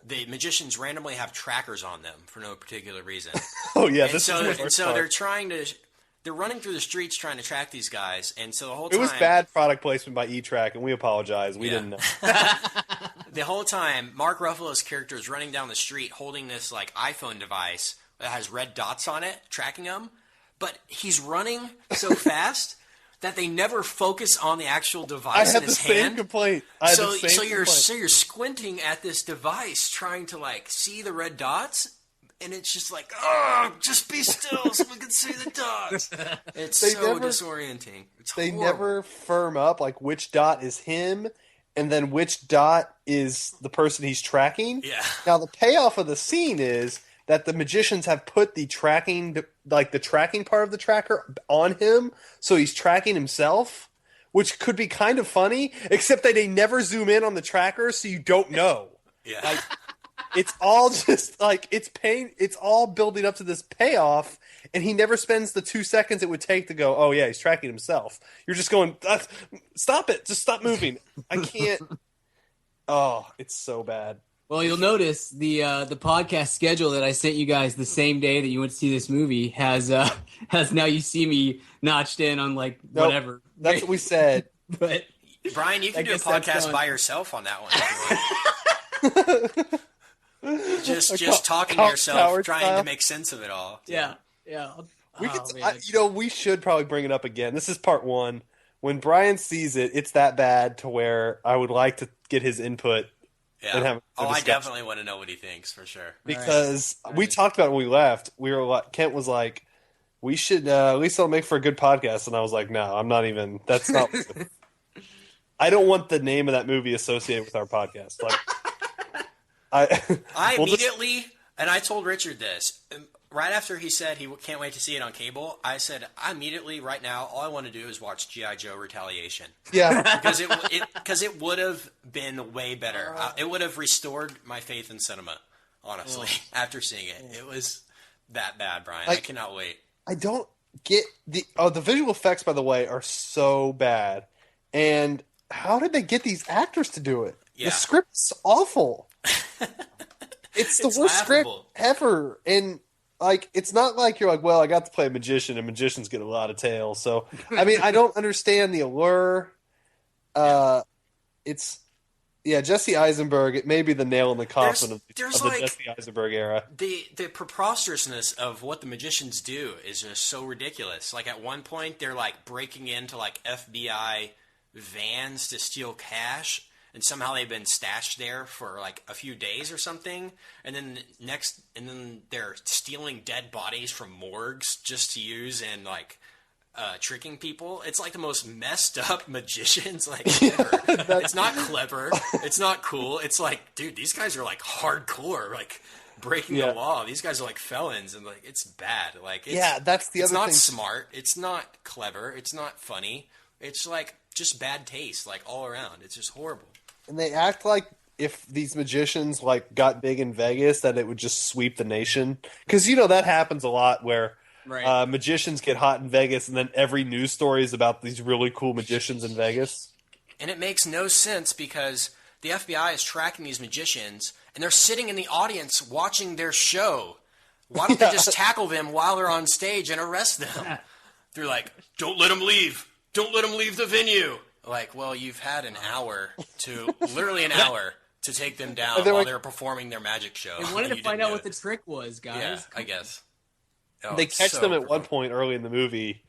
Speaker 2: the magicians randomly have trackers on them for no particular reason.
Speaker 4: Oh yeah,
Speaker 2: so they're running through the streets trying to track these guys, and so the whole time
Speaker 4: it was bad product placement by E-Track, and we apologize. We didn't know.
Speaker 2: The whole time, Mark Ruffalo's character is running down the street holding this like iPhone device that has red dots on it, tracking him. But he's running so fast that they never focus on the actual device in his hand.
Speaker 4: I had the same complaint.
Speaker 2: So you're squinting at this device trying to like see the red dots, and it's just like, oh, just be still so we can see the dots. It's disorienting.
Speaker 4: They never firm up like which dot is him and then which dot is the person he's tracking.
Speaker 2: Yeah.
Speaker 4: Now the payoff of the scene is that the magicians have put the tracking part of the tracker on him, so he's tracking himself, which could be kind of funny, except that they never zoom in on the tracker, so you don't know.
Speaker 2: Yeah.
Speaker 4: Like, it's all just, like, it's all building up to this payoff, and he never spends the 2 seconds it would take to go, oh yeah, he's tracking himself. You're just going, stop it, just stop moving. I can't. Oh, it's so bad.
Speaker 3: Well, you'll notice the podcast schedule that I sent you guys the same day that you went to see this movie has Now You See Me notched in on like whatever.
Speaker 4: That's what we said.
Speaker 3: But
Speaker 2: Brian, you can do a podcast by yourself on that one. just talking to yourself, trying to make sense of it all.
Speaker 3: Yeah.
Speaker 4: We should probably bring it up again. This is part 1. When Brian sees it, it's that bad to where I would like to get his input.
Speaker 2: Yeah. I definitely want to know what he thinks for sure.
Speaker 4: Because we talked about it when we left. Kent was like, "We should at least it'll make for a good podcast." And I was like, "No, I'm not even. That's not. I don't want the name of that movie associated with our podcast." Like,
Speaker 2: I immediately and I told Richard this. right after he said he can't wait to see it on cable, I said, I immediately, right now, all I want to do is watch G.I. Joe Retaliation.
Speaker 4: Yeah.
Speaker 2: Because it would have been way better. It would have restored my faith in cinema, honestly, after seeing it. It was that bad, Brian. I cannot wait.
Speaker 4: I don't get the visual effects, by the way, are so bad. And how did they get these actors to do it? Yeah. The script's awful. It's the worst script ever. And like, it's not like you're like, well, I got to play a magician, and magicians get a lot of tails. So, I mean, I don't understand the allure. Jesse Eisenberg, it may be the nail in the coffin of the Jesse Eisenberg era.
Speaker 2: The preposterousness of what the magicians do is just so ridiculous. Like, at one point, they're like breaking into like FBI vans to steal cash, and somehow they've been stashed there for like a few days or something. And then they're stealing dead bodies from morgues just to use in like tricking people. It's like the most messed up magicians like ever. It's not clever. It's not cool. It's like, dude, these guys are like hardcore, like breaking the law. These guys are like felons, and like it's bad. Like
Speaker 4: that's the other thing.
Speaker 2: It's not smart. It's not clever. It's not funny. It's like just bad taste, like all around. It's just horrible.
Speaker 4: And they act like if these magicians like got big in Vegas, that it would just sweep the nation. Because that happens a lot where magicians get hot in Vegas, and then every news story is about these really cool magicians in Vegas.
Speaker 2: And it makes no sense because the FBI is tracking these magicians, and they're sitting in the audience watching their show. Why don't they just tackle them while they're on stage and arrest them? They're like, don't let them leave. Don't let them leave the venue. Like, well, you've had literally an hour to take them down while they're performing their magic show.
Speaker 3: They wanted to find out what the trick was, guys.
Speaker 2: Yeah, I guess.
Speaker 4: They catch them at one point early in the movie,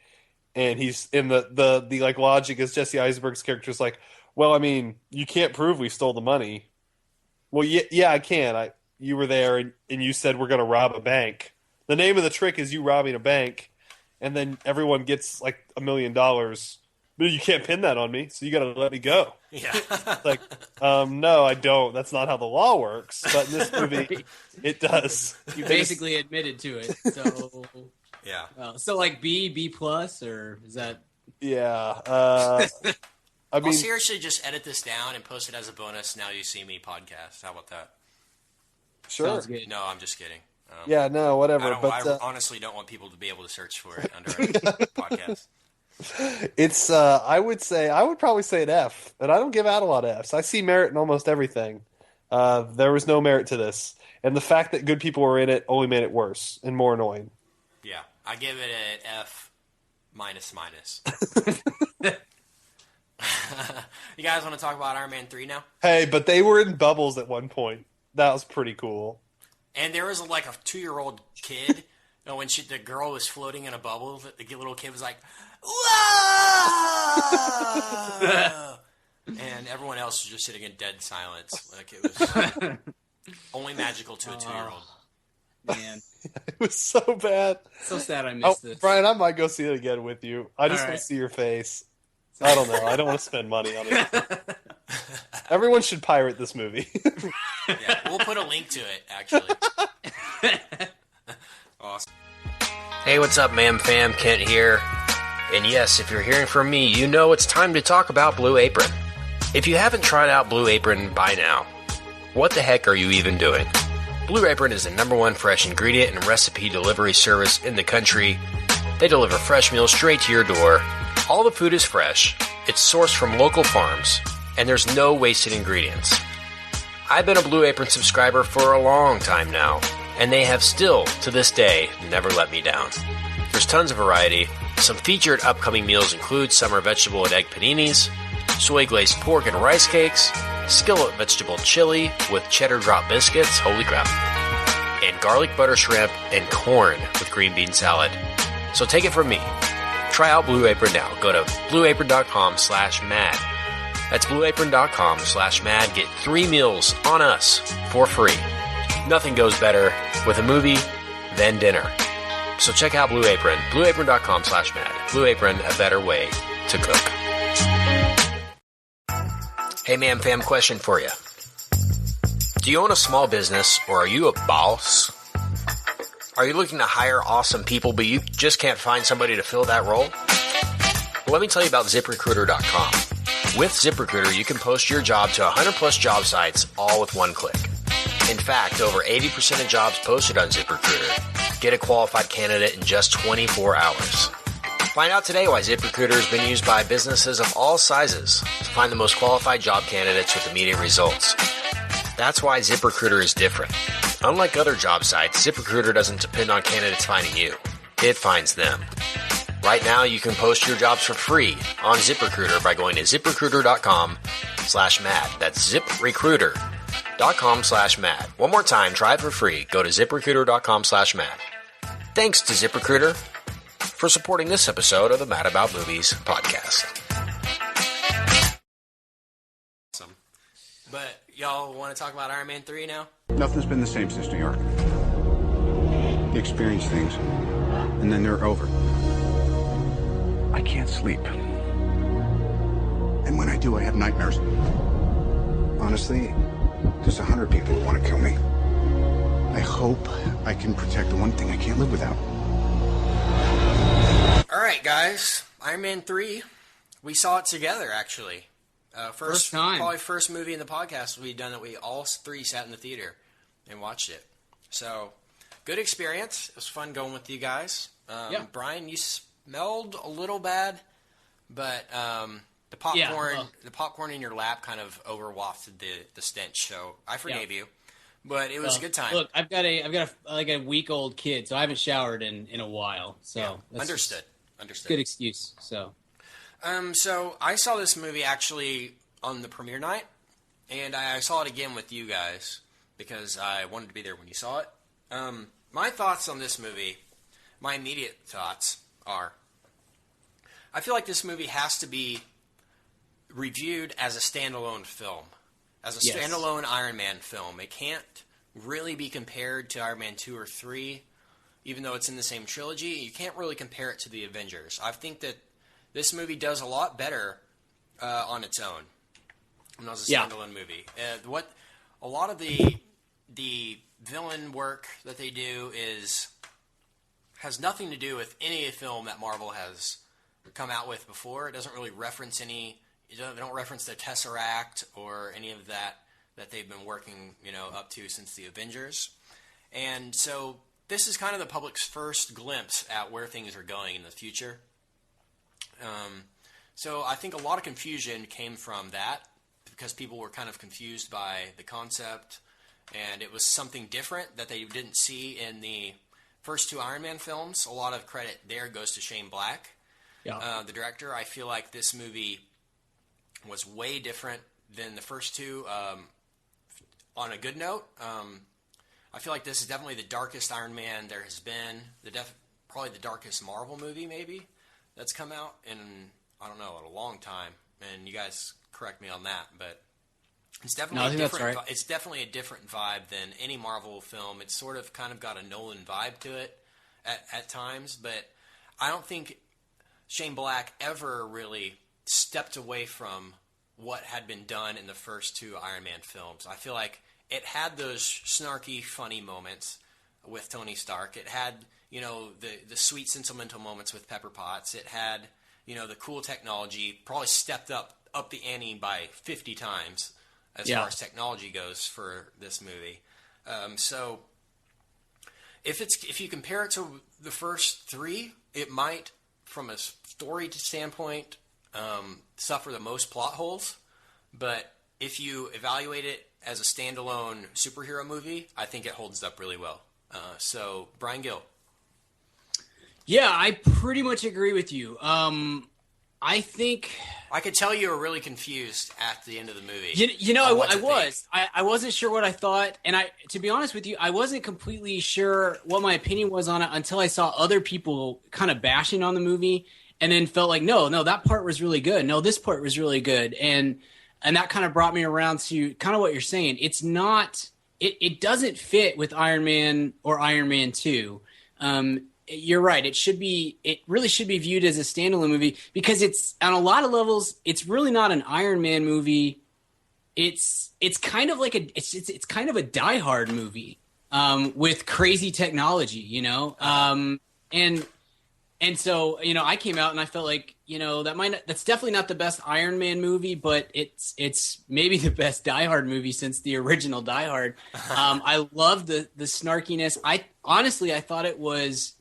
Speaker 4: and he's in the like logic is Jesse Eisenberg's character is like, well, I mean, you can't prove we stole the money. Well, yeah, I can. You were there, and you said we're going to rob a bank. The name of the trick is you robbing a bank, and then everyone gets like $1 million. But you can't pin that on me, so you got to let me go.
Speaker 2: Yeah.
Speaker 4: Like, no, I don't. That's not how the law works. But in this movie, it does.
Speaker 3: You basically admitted to it. So
Speaker 2: yeah.
Speaker 3: So like B plus, or is that?
Speaker 4: Yeah.
Speaker 2: I'll seriously just edit this down and post it as a bonus. Now You See Me podcast. How about that?
Speaker 4: Sure.
Speaker 3: Sounds good.
Speaker 2: No, I'm just kidding.
Speaker 4: Yeah, no, whatever.
Speaker 2: I honestly don't want people to be able to search for it under our podcast.
Speaker 4: It's I would probably say an F, and I don't give out a lot of Fs. I see merit in almost everything. There was no merit to this, and the fact that good people were in it only made it worse and more annoying.
Speaker 2: Yeah, I give it an F minus. You guys want to talk about Iron Man 3 now?
Speaker 4: Hey, but they were in bubbles at one point. That was pretty cool.
Speaker 2: And there was like a 2-year-old kid. When the girl was floating in a bubble, the little kid was like, "Whoa!" And everyone else was just sitting in dead silence. Like it was only magical to a 2-year-old.
Speaker 3: Man,
Speaker 4: it was so bad.
Speaker 3: So sad I missed this.
Speaker 4: Brian, I might go see it again with you. I just want to see your face. I don't know. I don't want to spend money on it. Everyone should pirate this movie.
Speaker 2: Yeah, we'll put a link to it, actually. Awesome. Hey, what's up, Mam Fam? Kent here. And yes, if you're hearing from me, you know it's time to talk about Blue Apron. If you haven't tried out Blue Apron by now, what the heck are you even doing? Blue Apron is the #1 fresh ingredient and recipe delivery service in the country. They deliver fresh meals straight to your door. All the food is fresh, it's sourced from local farms, and there's no wasted ingredients. I've been a Blue Apron subscriber for a long time now, and they have still, to this day, never let me down. There's tons of variety. Some featured upcoming meals include summer vegetable and egg paninis, soy glazed pork and rice cakes, skillet vegetable chili with cheddar drop biscuits, holy crap, and garlic butter shrimp and corn with green bean salad. So take it from me. Try out Blue Apron now. Go to blueapron.com/mad. That's blueapron.com/mad. Get 3 meals on us for free. Nothing goes better with a movie than dinner. So check out Blue Apron. blueapron.com/mad. Blue Apron, a better way to cook. Hey, Mam Fam, question for you. Do you own a small business or are you a boss? Are you looking to hire awesome people, but you just can't find somebody to fill that role? Well, let me tell you about ZipRecruiter.com. With ZipRecruiter, you can post your job to 100 plus job sites all with one click. In fact, over 80% of jobs posted on ZipRecruiter get a qualified candidate in just 24 hours. Find out today why ZipRecruiter has been used by businesses of all sizes to find the most qualified job candidates with immediate results. That's why ZipRecruiter is different. Unlike other job sites, ZipRecruiter doesn't depend on candidates finding you. It finds them. Right now, you can post your jobs for free on ZipRecruiter by going to ZipRecruiter.com/mad. That's ZipRecruiter.com/mad. One more time, try it for free. Go to ZipRecruiter.com/mad. Thanks to ZipRecruiter for supporting this episode of the Mad About Movies podcast. Awesome. But y'all want to talk about Iron Man 3 now?
Speaker 6: Nothing's been the same since New York. You experience things, and then they're over. I can't sleep. And when I do, I have nightmares. Honestly, there's 100 people who want to kill me. I hope I can protect the one thing I can't live without.
Speaker 2: All right, guys. Iron Man 3. We saw it together, actually. First time. Probably first movie in the podcast we've done that we all three sat in the theater and watched it. So, good experience. It was fun going with you guys. Brian, you smelled a little bad, but the popcorn in your lap kind of overwafted the stench. So I forgave you, but it was a good time.
Speaker 3: Look, I've got a week-old kid, so I haven't showered in a while. So
Speaker 2: understood.
Speaker 3: Good excuse. So
Speaker 2: I saw this movie actually on the premiere night, and I saw it again with you guys because I wanted to be there when you saw it. My thoughts on this movie, my immediate thoughts are, I feel like this movie has to be reviewed as a standalone film, as a standalone Iron Man film. It can't really be compared to Iron Man 2 or 3, even though it's in the same trilogy. You can't really compare it to the Avengers. I think that this movie does a lot better on its own as a standalone movie. What a lot of the villain work that they do has nothing to do with any film that Marvel has come out with before. It doesn't really reference they don't reference the Tesseract or any of that they've been working, up to since the Avengers. And so this is kind of the public's first glimpse at where things are going in the future. So I think a lot of confusion came from that because people were kind of confused by the concept, and it was something different that they didn't see in the first two Iron Man films. A lot of credit there goes to Shane Black, the director. I feel like this movie was way different than the first two. On a good note, I feel like this is definitely the darkest Iron Man there has been. Probably the darkest Marvel movie, maybe, that's come out in, I don't know, in a long time. And you guys correct me on that, but it's definitely It's definitely a different vibe than any Marvel film. It's sort of kind of got a Nolan vibe to it at times, but I don't think Shane Black ever really stepped away from what had been done in the first two Iron Man films. I feel like it had those snarky, funny moments with Tony Stark. It had, the sweet, sentimental moments with Pepper Potts. It had, the cool technology. Probably stepped up the ante by 50 times as far as technology goes for this movie. So if you compare it to the first three, it might, from a story standpoint, suffer the most plot holes. But if you evaluate it as a standalone superhero movie, I think it holds up really well. So, Brian Gill.
Speaker 3: Yeah, I pretty much agree with you. I think
Speaker 2: I could tell you were really confused at the end of the movie.
Speaker 3: I wasn't sure what I thought, and to be honest with you, I wasn't completely sure what my opinion was on it until I saw other people kind of bashing on the movie, and then felt like, no, that part was really good. No, this part was really good, and that kind of brought me around to kind of what you're saying. It's not, it doesn't fit with Iron Man or Iron Man 2. You're right. It really should be viewed as a standalone movie because it's, on a lot of levels, it's really not an Iron Man movie. It's kind of like it's kind of a Die Hard movie. with crazy technology, you know? And so, you know, I came out and I felt like, you know, that's definitely not the best Iron Man movie, but it's maybe the best Die Hard movie since the original Die Hard. I love the snarkiness. I thought it was,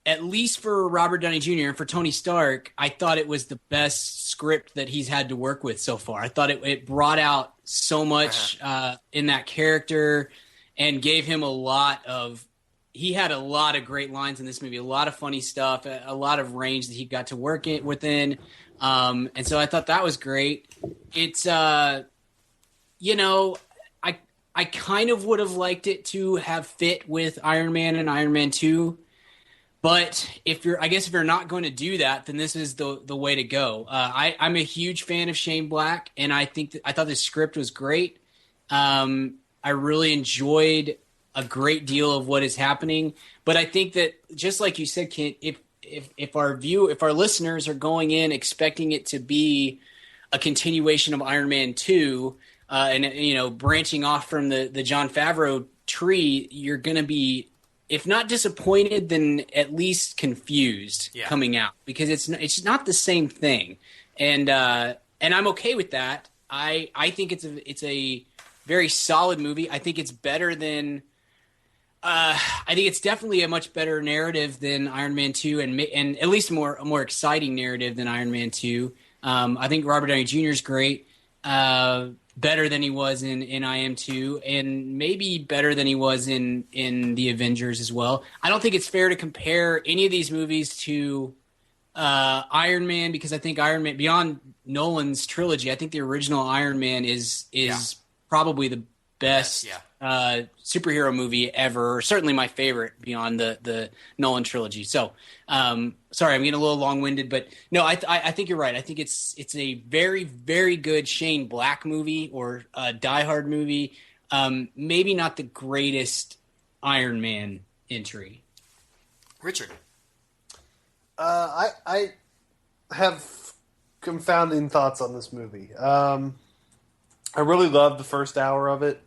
Speaker 3: at least for Robert Downey Jr. and for Tony Stark, I thought it was the best script that he's had to work with so far. I thought it brought out so much in that character and gave him he had a lot of great lines in this movie, a lot of funny stuff, a lot of range that he got to work within. And so I thought that was great. It's, you know, I kind of would have liked it to have fit with Iron Man and Iron Man 2. But if you're not going to do that, then this is the way to go. I'm a huge fan of Shane Black, and I thought the script was great. I really enjoyed a great deal of what is happening. But I think that, just like you said, Kent, if our listeners are going in expecting it to be a continuation of Iron Man 2, and you know, branching off from the Jon Favreau tree, you're going to be, if not disappointed, then at least confused coming out, because it's not the same thing, and I'm okay with that. I think it's a very solid movie. I think it's better than. I think it's definitely a much better narrative than Iron Man 2, and at least a more exciting narrative than Iron Man 2. I think Robert Downey Jr. is great, better than he was in I Am 2, and maybe better than he was in the Avengers as well. I don't think it's fair to compare any of these movies to Iron Man, because I think Iron Man, beyond Nolan's trilogy, I think the original Iron Man is probably the best superhero movie ever, or certainly my favorite beyond the Nolan trilogy. So, sorry, I'm getting a little long-winded, but no, I think you're right. I think it's a very, very good Shane Black movie, or a Die Hard movie. Maybe not the greatest Iron Man entry.
Speaker 2: Richard.
Speaker 4: I have confounding thoughts on this movie. I really loved the first hour of it.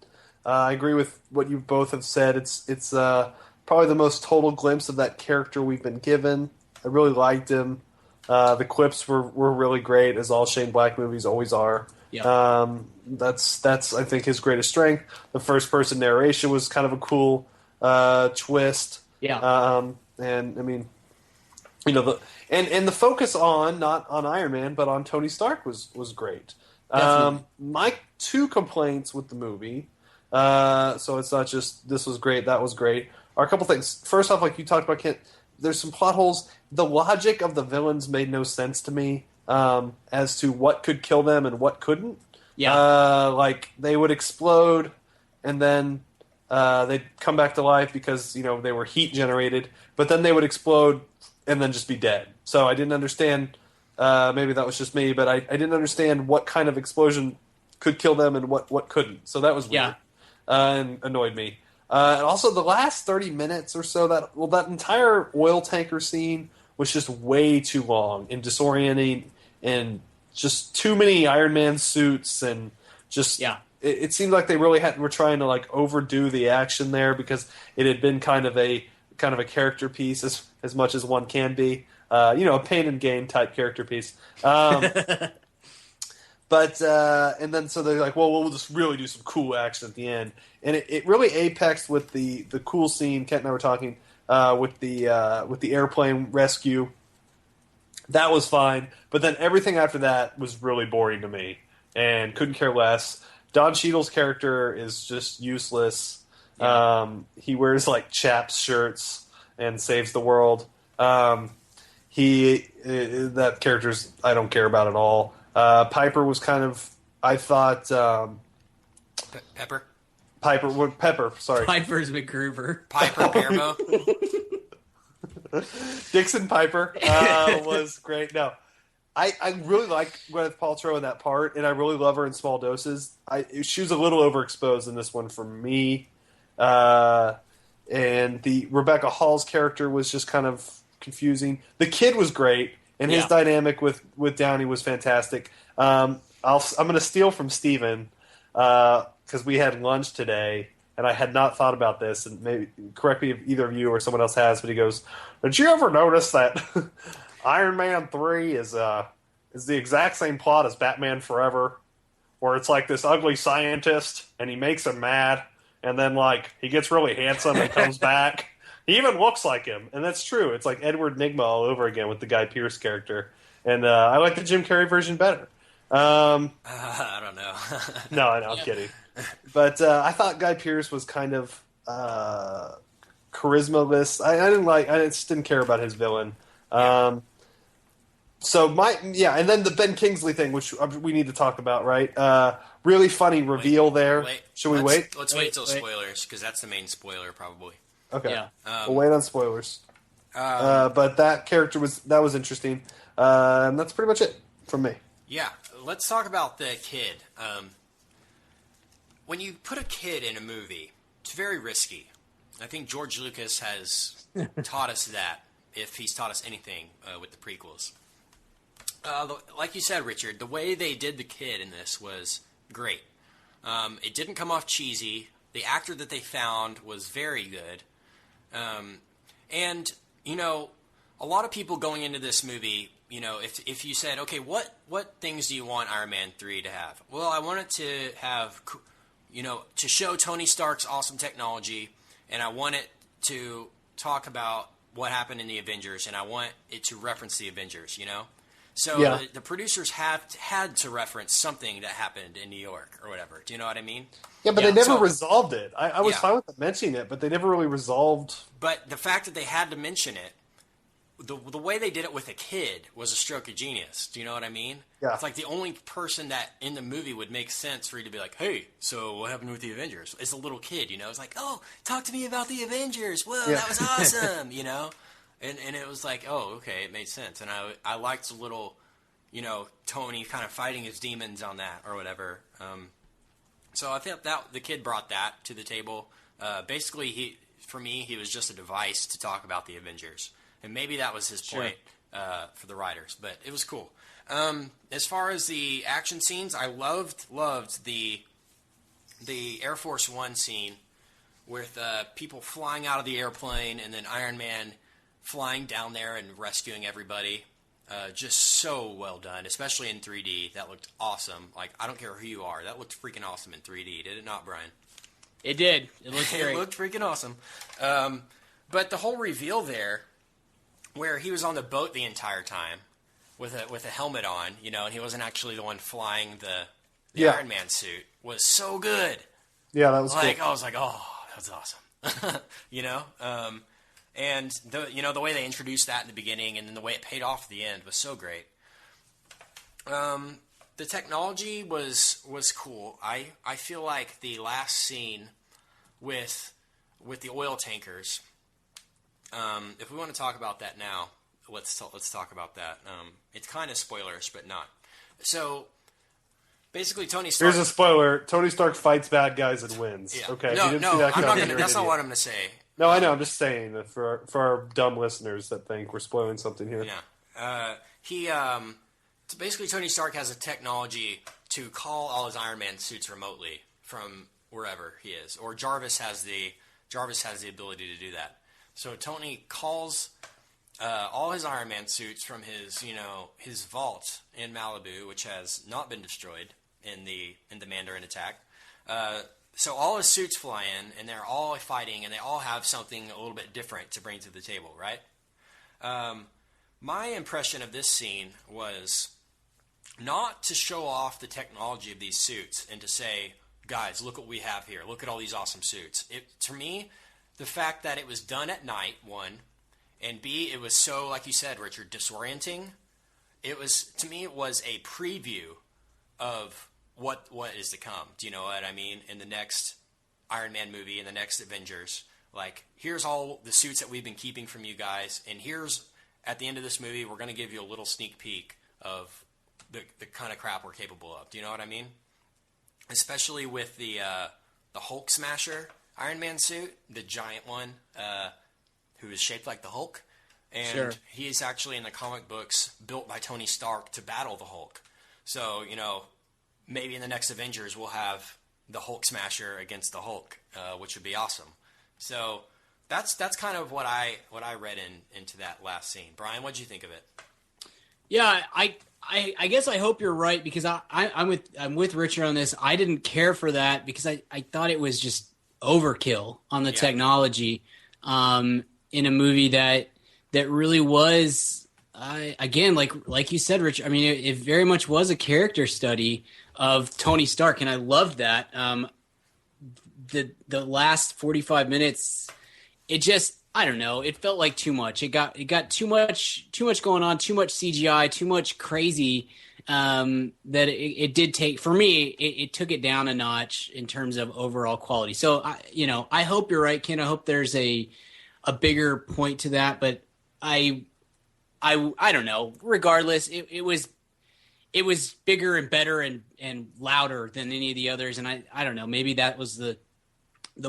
Speaker 4: I agree with what you both have said. It's probably the most total glimpse of that character we've been given. I really liked him. The clips were really great, as all Shane Black movies always are. Yeah. That's I think his greatest strength. The first person narration was kind of a cool twist. Yeah. And I mean, you know, the focus on, not on Iron Man, but on Tony Stark was great. My two complaints with the movie, so it's not just this was great, that was great, are a couple things. First off, like you talked about, Kent, there's some plot holes. The logic of the villains made no sense to me, as to what could kill them and what couldn't. Yeah. Like, they would explode, and then they'd come back to life because, you know, they were heat generated, but then they would explode and then just be dead. So I didn't understand, maybe that was just me, but I didn't understand what kind of explosion could kill them and what couldn't. So that was weird, and annoyed me. And also the last 30 minutes or so, that entire oil tanker scene was just way too long and disorienting, and just too many Iron Man suits, and just it seemed like they really were trying to like overdo the action there, because it had been kind of a character piece as much as one can be, a pain and gain type character piece. But and then so they're like, well, we'll just really do some cool action at the end, and it really apexed with the cool scene. Kent and I were talking with the airplane rescue. That was fine, but then everything after that was really boring to me, and couldn't care less. Don Cheadle's character is just useless. Yeah. He wears like chaps shirts and saves the world. That character's I don't care about at all. Piper was kind of, I thought...
Speaker 2: Pepper?
Speaker 4: Pepper, sorry.
Speaker 3: Piper's McGruber.
Speaker 2: Piper Permo.
Speaker 4: Dixon Piper was great. No, I really like Gwyneth Paltrow in that part, and I really love her in small doses. She was a little overexposed in this one for me. And the Rebecca Hall's character was just kind of confusing. The kid was great. And his dynamic with Downey was fantastic. I'm going to steal from Steven, because we had lunch today, and I had not thought about this, and maybe correct me if either of you or someone else has, but he goes, "Did you ever notice that Iron Man 3 is the exact same plot as Batman Forever, where it's like this ugly scientist and he makes him mad, and then like he gets really handsome and comes back. He even looks like him, and that's true. It's like Edward Nygma all over again with the Guy Pearce character, and I like the Jim Carrey version better."
Speaker 2: I don't know.
Speaker 4: No, I know, I'm kidding. But I thought Guy Pearce was kind of charisma-less. I just didn't care about his villain. And then the Ben Kingsley thing, which we need to talk about, right? Really funny reveal there. Should we wait?
Speaker 2: Let's wait till spoilers, because that's the main spoiler, probably.
Speaker 4: Okay.
Speaker 3: Yeah.
Speaker 4: We'll wait on spoilers. But that character was interesting. And that's pretty much it from me.
Speaker 2: Yeah. Let's talk about the kid. When you put a kid in a movie, it's very risky. I think George Lucas has taught us that, if he's taught us anything with the prequels. Like you said, Richard, the way they did the kid in this was great. It didn't come off cheesy. The actor that they found was very good. And, you know, a lot of people going into this movie, you know, if you said, okay, what things do you want Iron Man 3 to have? Well, I want it to have, you know, to show Tony Stark's awesome technology, and I want it to talk about what happened in the Avengers, and I want it to reference the Avengers, you know? So the producers had to reference something that happened in New York or whatever. Do you know what I mean?
Speaker 4: Yeah, but they never resolved it. I was fine with them mentioning it, but they never really resolved.
Speaker 2: But the fact that they had to mention it, the way they did it with a kid was a stroke of genius. Do you know what I mean?
Speaker 4: Yeah.
Speaker 2: It's like the only person that in the movie would make sense for you to be like, hey, so what happened with the Avengers? It's a little kid, you know? It's like, oh, talk to me about the Avengers. Whoa, that was awesome, you know? And it was like, oh, okay, it made sense. And I liked the little, you know, Tony kind of fighting his demons on that or whatever. So I think that the kid brought that to the table. Basically, for me, he was just a device to talk about the Avengers. And maybe that was his point for the writers, but it was cool. As far as the action scenes, I loved the Air Force One scene with people flying out of the airplane and then Iron Man flying down there and rescuing everybody. Just so well done, especially in 3D. That looked awesome. Like, I don't care who you are. That looked freaking awesome in 3D. Did it not, Brian?
Speaker 3: It did. It looked great.
Speaker 2: It looked freaking awesome. But the whole reveal there, where he was on the boat the entire time with a helmet on, you know, and he wasn't actually the one flying the Iron Man suit, was so good.
Speaker 4: Yeah, that was
Speaker 2: like
Speaker 4: cool.
Speaker 2: I was like, oh, that was awesome. You know, and the way they introduced that in the beginning and then the way it paid off at the end was so great. The technology was cool. I feel like the last scene with the oil tankers. If we want to talk about that now, let's talk about that. It's kind of spoilerish, but not. So basically, Tony Stark.
Speaker 4: Here's a spoiler: Tony Stark fights bad guys and wins.
Speaker 2: Yeah.
Speaker 4: Okay,
Speaker 2: No,
Speaker 4: I'm not
Speaker 2: gonna. That's not what I'm gonna say.
Speaker 4: No, I know. I'm just saying that for our dumb listeners that think we're spoiling something here.
Speaker 2: Yeah. So basically, Tony Stark has a technology to call all his Iron Man suits remotely from wherever he is, or Jarvis has the ability to do that. So Tony calls all his Iron Man suits from his vault in Malibu, which has not been destroyed in the Mandarin attack. So all his suits fly in, and they're all fighting, and they all have something a little bit different to bring to the table, right? My impression of this scene was not to show off the technology of these suits and to say, guys, look what we have here. Look at all these awesome suits. To me, the fact that it was done at night, one, and B, it was so, like you said, Richard, disorienting. To me, it was a preview of what is to come. Do you know what I mean? In the next Iron Man movie, in the next Avengers, like, here's all the suits that we've been keeping from you guys, and here's, at the end of this movie, we're going to give you a little sneak peek of the kind of crap we're capable of. Do you know what I mean? Especially with the Hulk Smasher Iron Man suit, the giant one, who is shaped like the Hulk. And he is actually in the comic books built by Tony Stark to battle the Hulk. So, maybe in the next Avengers we'll have the Hulk Smasher against the Hulk, which would be awesome. So that's kind of what I read into that last scene. Brian, what did you think of it?
Speaker 3: Yeah, I guess I hope you're right, because I'm with Richard on this. I didn't care for that because I thought it was just overkill on the technology in a movie that really was again, like you said, Richard. I mean, it very much was a character study of Tony Stark, and I loved that. The last 45 minutes, it just, I don't know, it felt like too much. It got too much going on, too much CGI, too much crazy, that it did take, for me, it took it down a notch in terms of overall quality. So I hope you're right, Ken. I hope there's a bigger point to that, but I don't know. Regardless, it was bigger and better and louder than any of the others, and I don't know, maybe that was the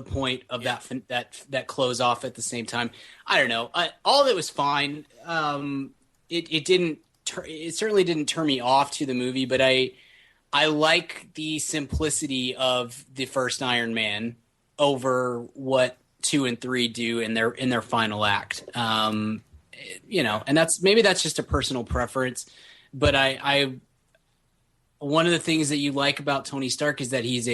Speaker 3: point of that close off at the same time. I don't know. All of it was fine. It certainly didn't turn me off to the movie, but I like the simplicity of the first Iron Man over what 2 and 3 do in their final act. And that's just a personal preference, but I one of the things that you like about Tony Stark is that he's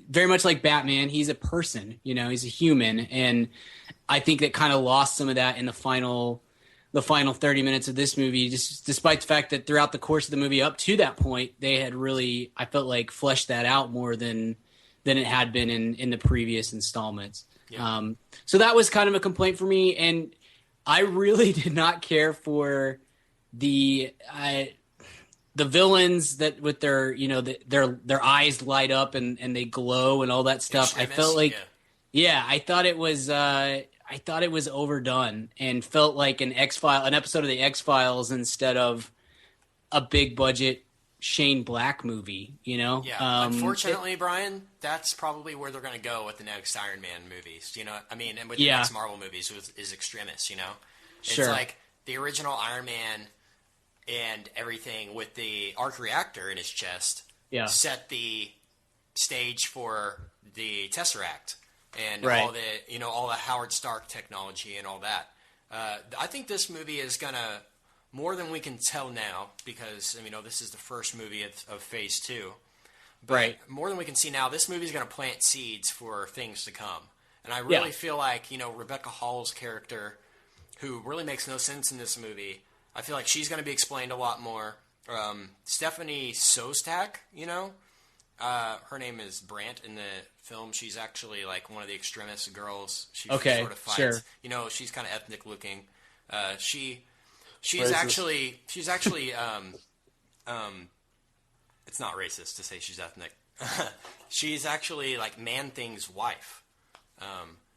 Speaker 3: very much like Batman. He's a person, he's a human. And I think that kind of lost some of that in the final 30 minutes of this movie, just despite the fact that throughout the course of the movie up to that point, they had really, I felt like, fleshed that out more than it had been in the previous installments. Yeah. So that was kind of a complaint for me. And I really did not care for the villains that with their, their eyes light up and they glow and all that stuff. I felt like, I thought it was overdone and felt like an episode of the X-Files instead of a big budget Shane Black movie, Yeah.
Speaker 2: Unfortunately, Brian, that's probably where they're going to go with the next Iron Man movies. And with the next Marvel movies is Extremis, It's like the original Iron Man and everything with the arc reactor in his chest set the stage for the Tesseract and all the Howard Stark technology and all that. I think this movie is gonna, more than we can tell now, because this is the first movie of Phase 2. But more than we can see now, this movie is gonna plant seeds for things to come. And I really feel like Rebecca Hall's character, who really makes no sense in this movie, I feel like she's going to be explained a lot more. Stephanie Sostak, her name is Brant in the film. She's actually like one of the Extremis girls. She sort of fights. Sure. She's kind of ethnic looking. She's actually it's not racist to say she's ethnic. She's actually like Man-Thing's wife.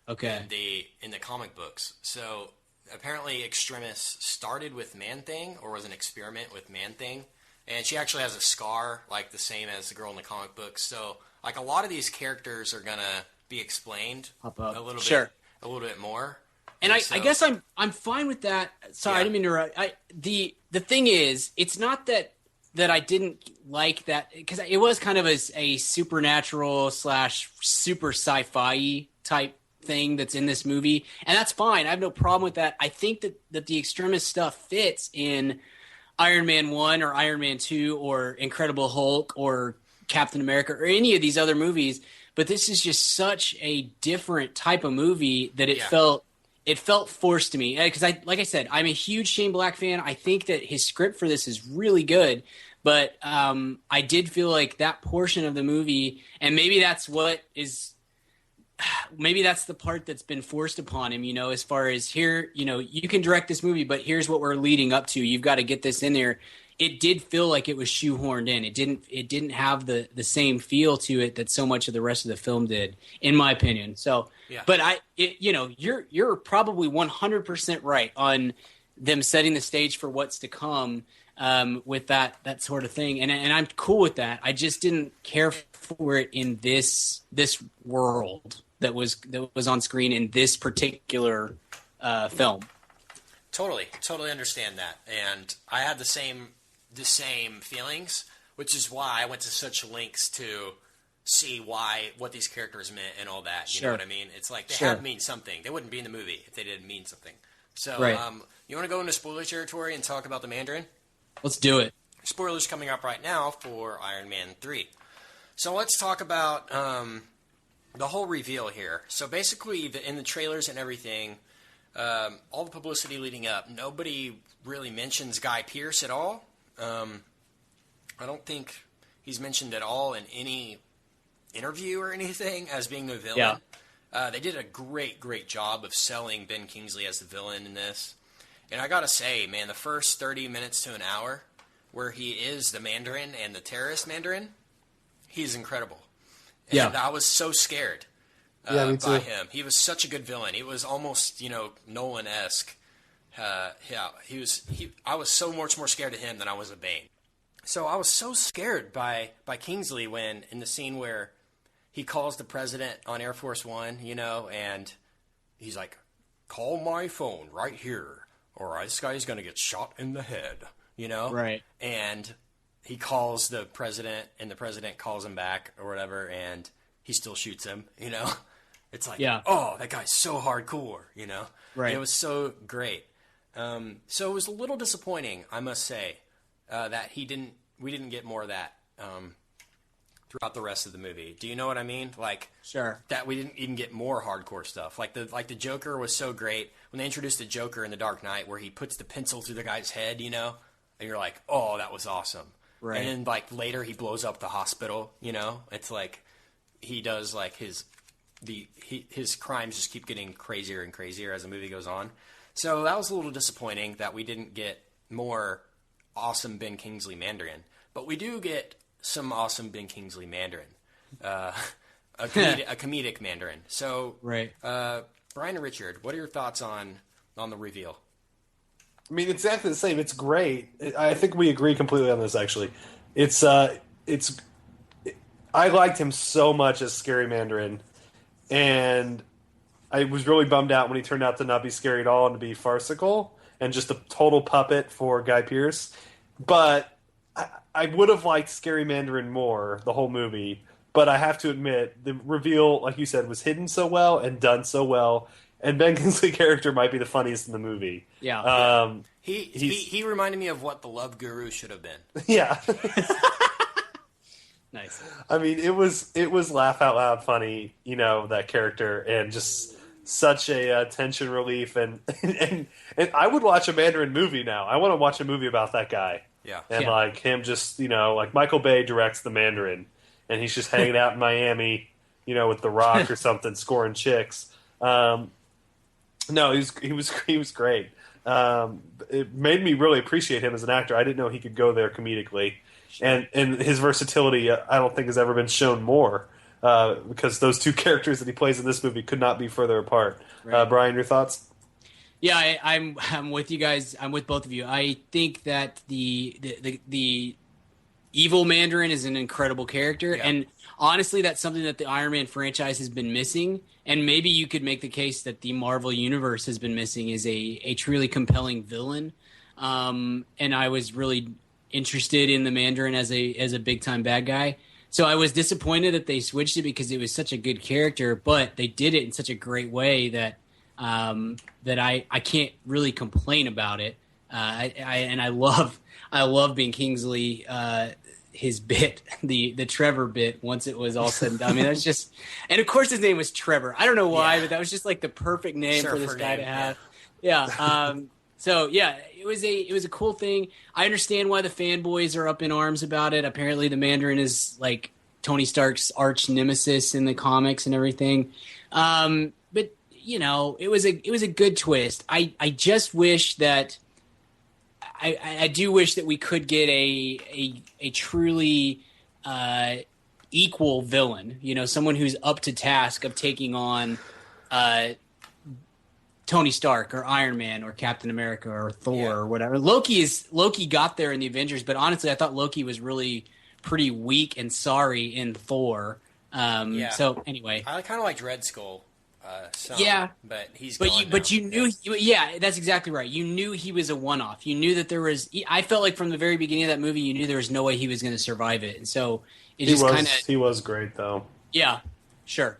Speaker 2: In the comic books. So apparently Extremis started with Man-Thing, or was an experiment with Man-Thing, and she actually has a scar like the same as the girl in the comic books. So like a lot of these characters are gonna be explained a little bit more.
Speaker 3: And I guess I'm fine with that. Sorry, I didn't mean to interrupt. The thing is, it's not that I didn't like that, because it was kind of a supernatural / super sci-fi type thing that's in this movie, and that's fine. I have no problem with that. I think that the Extremis stuff fits in Iron Man 1 or Iron Man 2 or Incredible Hulk or Captain America or any of these other movies, but this is just such a different type of movie that it felt forced to me, because like I said, I'm a huge Shane Black fan. I think that his script for this is really good, but I did feel like that portion of the movie, and maybe that's the part that's been forced upon him, as far as here, you can direct this movie, but here's what we're leading up to. You've got to get this in there. It did feel like it was shoehorned in. It didn't have the same feel to it that so much of the rest of the film did, in my opinion. So, but you're probably 100% right on them setting the stage for what's to come with that sort of thing, and I'm cool with that. I just didn't care for it in this world that was on screen in this particular film.
Speaker 2: Totally understand that, and I had the same feelings, which is why I went to such lengths to see what these characters meant and all that. You
Speaker 3: Sure.
Speaker 2: know what I mean? It's like they
Speaker 3: Sure.
Speaker 2: have to mean something. They wouldn't be in the movie if they didn't mean something. So,
Speaker 3: Right.
Speaker 2: You want to go into spoiler territory and talk about the Mandarin?
Speaker 3: Let's do it.
Speaker 2: Spoilers coming up right now for Iron Man 3. So let's talk about the whole reveal here. So basically, in the trailers and everything, all the publicity leading up, nobody really mentions Guy Pearce at all. I don't think he's mentioned at all in any interview or anything as being the villain.
Speaker 3: Yeah.
Speaker 2: They did a great job of selling Ben Kingsley as the villain in this. And I gotta say, man, the first 30 minutes to an hour where he is the Mandarin and the terrorist Mandarin, he's incredible. And I was so scared
Speaker 4: me
Speaker 2: by
Speaker 4: too.
Speaker 2: him. He was such a good villain. He was almost, Nolan-esque. I was so much more scared of him than I was of Bane. So I was so scared by Kingsley when in the scene where he calls the president on Air Force One, and he's like, "Call my phone right here, or this guy's gonna get shot in the head,"
Speaker 3: Right.
Speaker 2: And he calls the president, and the president calls him back or whatever, and he still shoots him. It's like, oh, that guy's so hardcore.
Speaker 3: Right.
Speaker 2: It was so great. So it was a little disappointing, I must say, that we didn't get more of that throughout the rest of the movie. Do you know what I mean? Like,
Speaker 3: Sure.
Speaker 2: that we didn't even get more hardcore stuff. Like the Joker was so great when they introduced the Joker in The Dark Knight, where he puts the pencil through the guy's head, and you're like, oh, that was awesome.
Speaker 3: Right.
Speaker 2: And then like later he blows up the hospital. It's like he does like his crimes just keep getting crazier and crazier as the movie goes on. So that was a little disappointing that we didn't get more awesome Ben Kingsley Mandarin, but we do get some awesome Ben Kingsley Mandarin, a comedic Mandarin. So,
Speaker 3: Right.
Speaker 2: Brian and Richard, what are your thoughts on the reveal?
Speaker 4: I mean, it's exactly the same. It's great. I think we agree completely on this. Actually, I liked him so much as Scary Mandarin, and I was really bummed out when he turned out to not be scary at all and to be farcical and just a total puppet for Guy Pearce. But I would have liked Scary Mandarin more, the whole movie. But I have to admit, the reveal, like you said, was hidden so well and done so well. And Ben Kingsley's character might be the funniest in the movie.
Speaker 3: Yeah.
Speaker 2: He reminded me of what the Love Guru should have been.
Speaker 4: Yeah.
Speaker 3: Nice.
Speaker 4: I mean, it was laugh out loud funny, that character, and just such a tension relief. And I would watch a Mandarin movie now. I want to watch a movie about that guy.
Speaker 2: Yeah.
Speaker 4: And like him just, like Michael Bay directs the Mandarin, and he's just hanging out in Miami, with The Rock or something, scoring chicks. No, he was great. It made me really appreciate him as an actor. I didn't know he could go there comedically, and his versatility I don't think has ever been shown more. Because those two characters that he plays in this movie could not be further apart.
Speaker 3: Right.
Speaker 4: Brian, your thoughts?
Speaker 3: Yeah, I'm with you guys. I'm with both of you. I think that the evil Mandarin is an incredible character, and honestly, that's something that the Iron Man franchise has been missing. And maybe you could make the case that the Marvel Universe has been missing is a truly compelling villain. And I was really interested in the Mandarin as a big time bad guy. So I was disappointed that they switched it because it was such a good character, but they did it in such a great way that I can't really complain about it. I love Ben Kingsley, his bit, the Trevor bit. Once it was all said and done, I mean that's just, and of course his name was Trevor. I don't know why, but that was just like the perfect name for this guy to have. Yeah. So yeah, it was a cool thing. I understand why the fanboys are up in arms about it. Apparently, the Mandarin is like Tony Stark's arch nemesis in the comics and everything. But it was a good twist. I just wish that I do wish that we could get a truly equal villain. Someone who's up to task of taking on Tony Stark or Iron Man or Captain America or Thor or whatever. Loki got there in the Avengers, but honestly, I thought Loki was really pretty weak and sorry in Thor. So anyway,
Speaker 2: I kind of liked Red Skull. some.
Speaker 3: Yeah,
Speaker 2: but he's
Speaker 3: but
Speaker 2: gone
Speaker 3: you
Speaker 2: now.
Speaker 3: knew that's exactly right. You knew he was a one-off. You knew that there was. I felt like from the very beginning of that movie, you knew there was no way he was going to survive it, and so it just kind of.
Speaker 4: He was great though.
Speaker 3: Yeah, sure.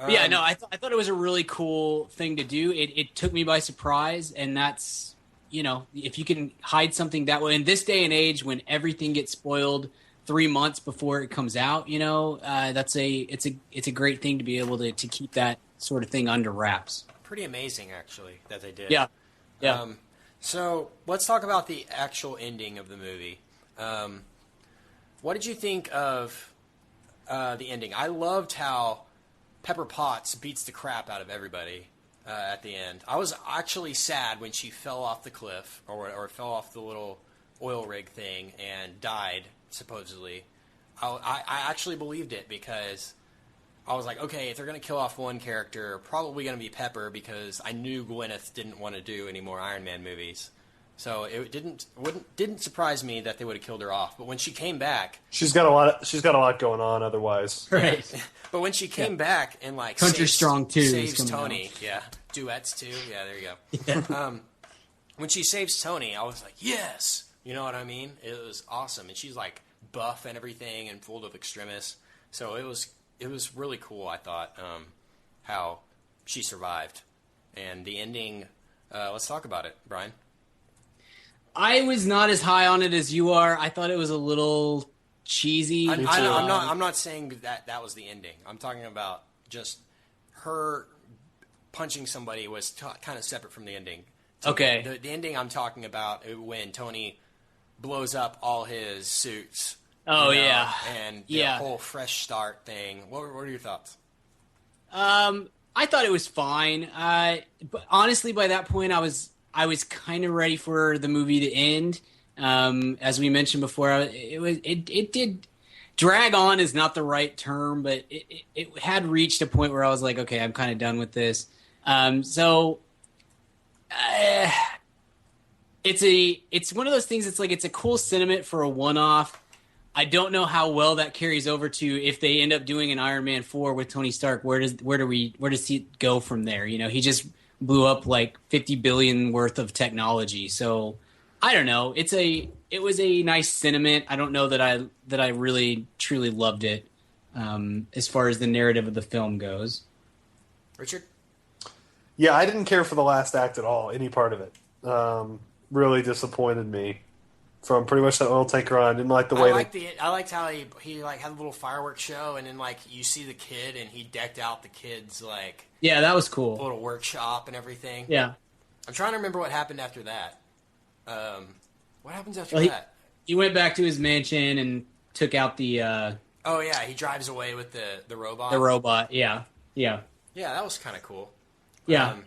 Speaker 3: Yeah, no, I thought it was a really cool thing to do. It took me by surprise, and that's, if you can hide something that way in this day and age when everything gets spoiled 3 months before it comes out, it's a great thing to be able to keep that sort of thing under wraps.
Speaker 2: Pretty amazing, actually, that they did.
Speaker 3: Yeah.
Speaker 2: So let's talk about the actual ending of the movie. What did you think of the ending? I loved how Pepper Potts beats the crap out of everybody at the end. I was actually sad when she fell off the cliff or fell off the little oil rig thing and died, supposedly. I actually believed it because I was like, okay, if they're going to kill off one character, probably going to be Pepper, because I knew Gwyneth didn't want to do any more Iron Man movies. So it didn't surprise me that they would have killed her off. But when she came back,
Speaker 4: she's got a lot going on otherwise.
Speaker 3: Right.
Speaker 2: But when she came back and
Speaker 3: Country Strong 2
Speaker 2: saves Tony, duets too, there you go.
Speaker 3: Yeah.
Speaker 2: When she saves Tony, I was like, yes, you know what I mean? It was awesome, and she's like buff and everything and full of extremis. So it was really cool. I thought how she survived, and the ending. Let's talk about it, Brian.
Speaker 3: I was not as high on it as you are. I thought it was a little cheesy.
Speaker 2: I'm not saying that was the ending. I'm talking about just her punching somebody was kind of separate from the ending.
Speaker 3: Okay.
Speaker 2: The ending I'm talking about when Tony blows up all his suits.
Speaker 3: Oh, yeah.
Speaker 2: And the whole fresh start thing. What are your thoughts?
Speaker 3: I thought it was fine. But honestly, by that point, I was kind of ready for the movie to end. As we mentioned before, it did drag on is not the right term, but it had reached a point where I was like, okay, I'm kind of done with this. It's one of those things. It's like it's a cool sentiment for a one-off. I don't know how well that carries over to if they end up doing an Iron Man 4 with Tony Stark. Where does he go from there? He just blew up like 50 billion worth of technology. So I don't know. It was a nice sentiment. I don't know that I really truly loved it as far as the narrative of the film goes.
Speaker 2: Richard?
Speaker 4: Yeah, I didn't care for the last act at all. Any part of it really disappointed me. From pretty much that oil tanker on, I didn't like the way
Speaker 2: I liked how he like had a little fireworks show, and then like you see the kid, and he decked out the kid's like
Speaker 3: that was cool,
Speaker 2: little workshop and everything.
Speaker 3: Yeah,
Speaker 2: I'm trying to remember what happened after that. What happens after that?
Speaker 3: He went back to his mansion and took out the.
Speaker 2: Oh yeah, he drives away with the robot.
Speaker 3: The robot, yeah.
Speaker 2: Yeah, that was kind of cool.
Speaker 3: Yeah,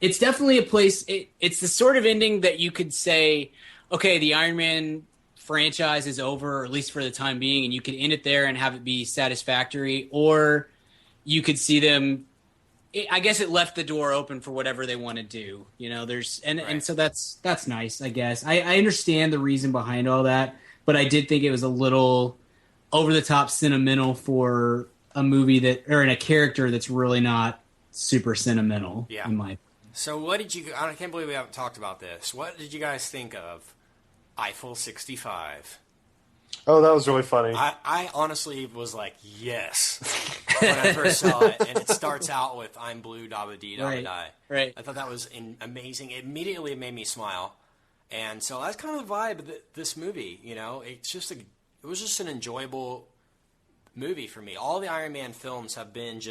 Speaker 3: it's definitely a place. It's the sort of ending that you could say, okay, the Iron Man franchise is over, or at least for the time being, and you could end it there and have it be satisfactory, or you could see them. I guess it left the door open for whatever they want to do. And so that's nice, I guess. I understand the reason behind all that, but I did think it was a little over the top sentimental for a movie in a character that's really not super sentimental.
Speaker 2: Yeah.
Speaker 3: In my opinion.
Speaker 2: So what did you? I can't believe we haven't talked about this. What did you guys think of Eiffel 65?
Speaker 4: Oh, that was really funny.
Speaker 2: I honestly was like, yes, when I first saw it. And it starts out with I'm blue, dabba dee, dabba die.
Speaker 3: Right.
Speaker 2: I thought that was amazing. It immediately made me smile. And so that's kind of the vibe of this movie, It was just an enjoyable movie for me. All the Iron Man films have been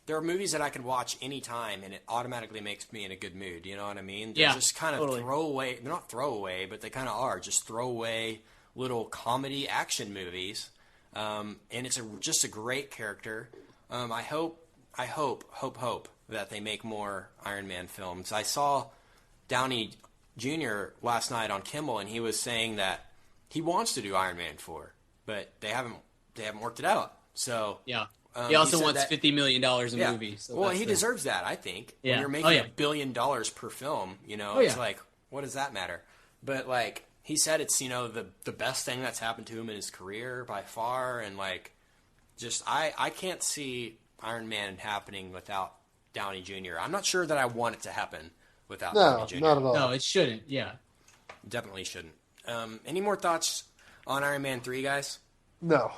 Speaker 2: there are movies that I can watch anytime, and it automatically makes me in a good mood. You know what I mean? They're just kind of throwaway. They're not throwaway, but they kind of are just throwaway little comedy action movies. And it's just a great character. I hope that they make more Iron Man films. I saw Downey Jr. last night on Kimmel, and he was saying that he wants to do Iron Man 4, but they haven't worked it out. So
Speaker 3: yeah. He also wants $50 million a movie. So
Speaker 2: well, he deserves that, I think.
Speaker 3: Yeah.
Speaker 2: When you're making $1 billion per film, it's like, what does that matter? But, like, he said it's, the best thing that's happened to him in his career by far. And, like, just I can't see Iron Man happening without Downey Jr. I'm not sure that I want it to happen without
Speaker 4: No,
Speaker 2: Downey Jr.
Speaker 4: not at all.
Speaker 3: No, it shouldn't. Yeah.
Speaker 2: Definitely shouldn't. Any more thoughts on Iron Man 3, guys?
Speaker 4: No.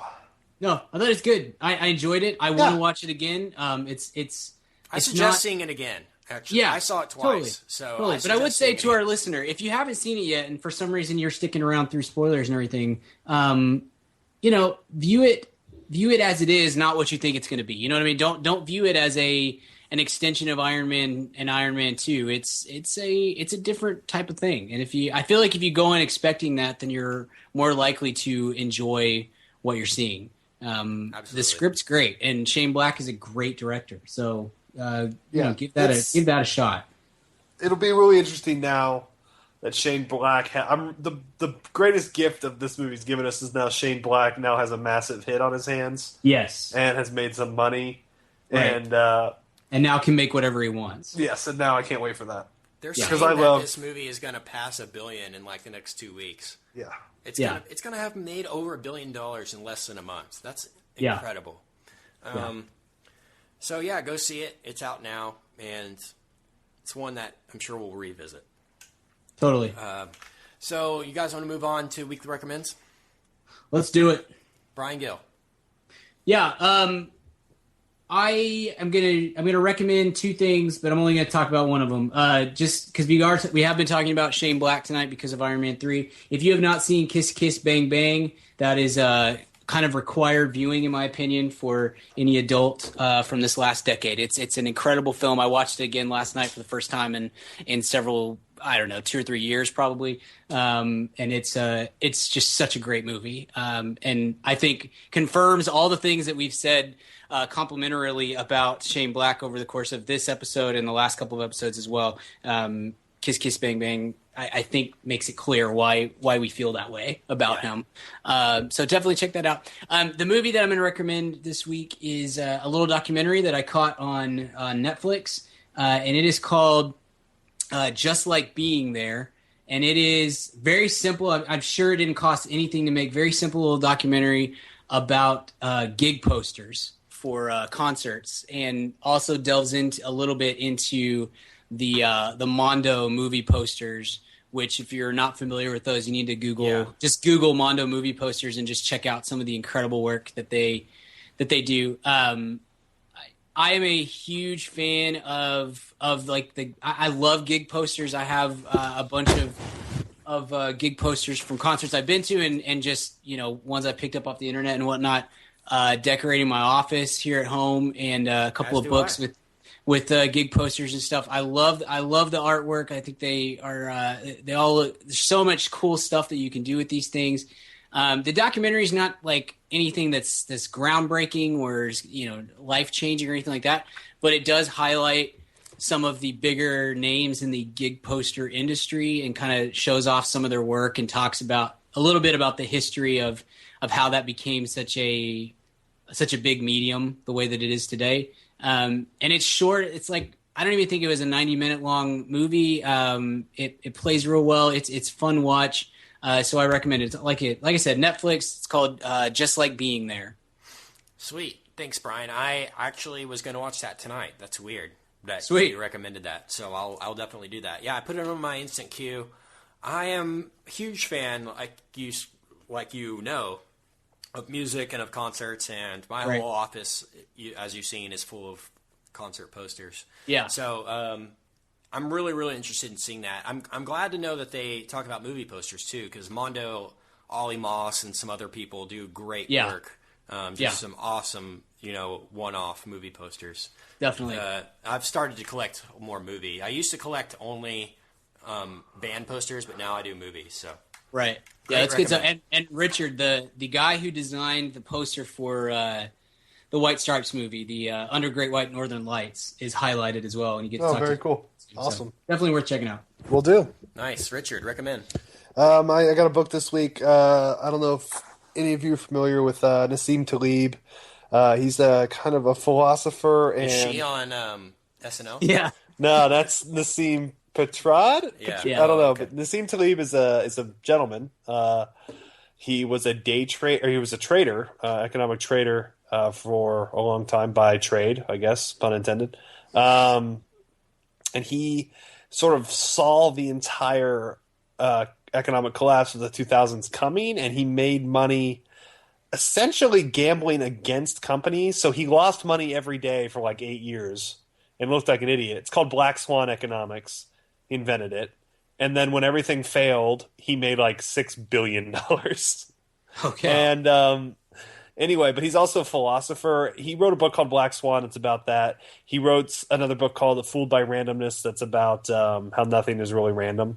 Speaker 3: No, I thought it was good. I enjoyed it. I want to watch it again.
Speaker 2: I suggest seeing it again. Actually, I saw it twice.
Speaker 3: Totally,
Speaker 2: so
Speaker 3: totally. But I would say to our listener, if you haven't seen it yet, and for some reason you're sticking around through spoilers and everything, view it as it is, not what you think it's going to be. You know what I mean? Don't view it as an extension of Iron Man and Iron Man 2. It's a different type of thing. And I feel like if you go in expecting that, then you're more likely to enjoy what you're seeing. The script's great, and Shane Black is a great director. So give that a shot.
Speaker 4: It'll be really interesting now that Shane Black. The greatest gift of this movie's given us is now Shane Black now has a massive hit on his hands.
Speaker 3: Yes,
Speaker 4: and has made some money,
Speaker 3: right. And now can make whatever he wants.
Speaker 4: Yes, and now I can't wait for that.
Speaker 2: They're saying that this movie is going to pass $1 billion in like the next 2 weeks.
Speaker 4: Yeah,
Speaker 2: it's going to have made over $1 billion in less than a month. That's incredible. So go see it. It's out now, and it's one that I'm sure we'll revisit.
Speaker 3: Totally.
Speaker 2: So you guys want to move on to weekly recommends?
Speaker 3: Let's do it.
Speaker 2: Brian Gill.
Speaker 3: Yeah. I am gonna recommend two things, but I'm only gonna talk about one of them. Just because we have been talking about Shane Black tonight because of Iron Man 3. If you have not seen Kiss Kiss Bang Bang, that is kind of required viewing, in my opinion, for any adult from this last decade. It's an incredible film. I watched it again last night for the first time in several, I don't know, 2 or 3 years probably. And it's just such a great movie. And I think confirms all the things that we've said complimentarily about Shane Black over the course of this episode and the last couple of episodes as well. Kiss Kiss Bang Bang, I think makes it clear why we feel that way about him. So definitely check that out. The movie that I'm going to recommend this week is a little documentary that I caught on Netflix, and it is called Just Like Being There. And it is very simple. I'm sure it didn't cost anything to make. Very simple little documentary about gig posters for concerts, and also delves into a little bit into the Mondo movie posters, which if you're not familiar with those, you need to Google, just Google Mondo movie posters and just check out some of the incredible work that they do. I am a huge fan of like I love gig posters. I have a bunch of gig posters from concerts I've been to and just, ones I picked up off the internet and whatnot, decorating my office here at home, and a couple of books with gig posters and stuff. I love the artwork. I think they all look, there's so much cool stuff that you can do with these things. The documentary is not like anything that's groundbreaking or life changing or anything like that, but it does highlight some of the bigger names in the gig poster industry and kind of shows off some of their work and talks about a little bit about the history of how that became such a big medium the way that it is today. And it's short. It's like, I don't even think it was a 90-minute long movie. It plays real well. It's fun watch. So I recommend it. Like I said, Netflix. It's called Just Like Being There.
Speaker 2: Sweet. Thanks, Brian. I actually was going to watch that tonight. That's weird.
Speaker 3: Sweet.
Speaker 2: You recommended that, so I'll definitely do that. Yeah, I put it on my instant queue. I am a huge fan, like you know, of music and of concerts, and my whole office, as you've seen, is full of concert posters.
Speaker 3: Yeah.
Speaker 2: So I'm really, really interested in seeing that. I'm glad to know that they talk about movie posters too, because Mondo, Ollie Moss, and some other people do great work. Some awesome, one-off movie posters.
Speaker 3: Definitely.
Speaker 2: I've started to collect more movie. I used to collect only band posters, but now I do movies. So
Speaker 3: right. Yeah, that's good stuff. And Richard, the guy who designed the poster for the White Stripes movie, the Under Great White Northern Lights, is highlighted as well. And you get to talk
Speaker 4: very
Speaker 3: to
Speaker 4: cool.
Speaker 3: So
Speaker 4: Awesome.
Speaker 3: Definitely worth checking out.
Speaker 4: Will do.
Speaker 2: Nice. Richard, recommend.
Speaker 4: I got a book this week. I don't know if any of you are familiar with Nassim Taleb. He's kind of a philosopher. And
Speaker 2: is she on SNL?
Speaker 3: Yeah.
Speaker 4: No, that's Nassim Petrad.
Speaker 2: Yeah.
Speaker 4: I don't know, but Nassim Taleb is a gentleman. He was a day trader, or he was a trader, economic trader for a long time by trade, I guess, pun intended. And he sort of saw the entire economic collapse of the 2000s coming, and he made money essentially gambling against companies. So he lost money every day for like 8 years and looked like an idiot. It's called Black Swan economics. He invented it. And then when everything failed, he made like $6 billion.
Speaker 3: Okay.
Speaker 4: And anyway, but he's also a philosopher. He wrote a book called Black Swan. It's about that. He wrote another book called Fooled by Randomness. That's about how nothing is really random.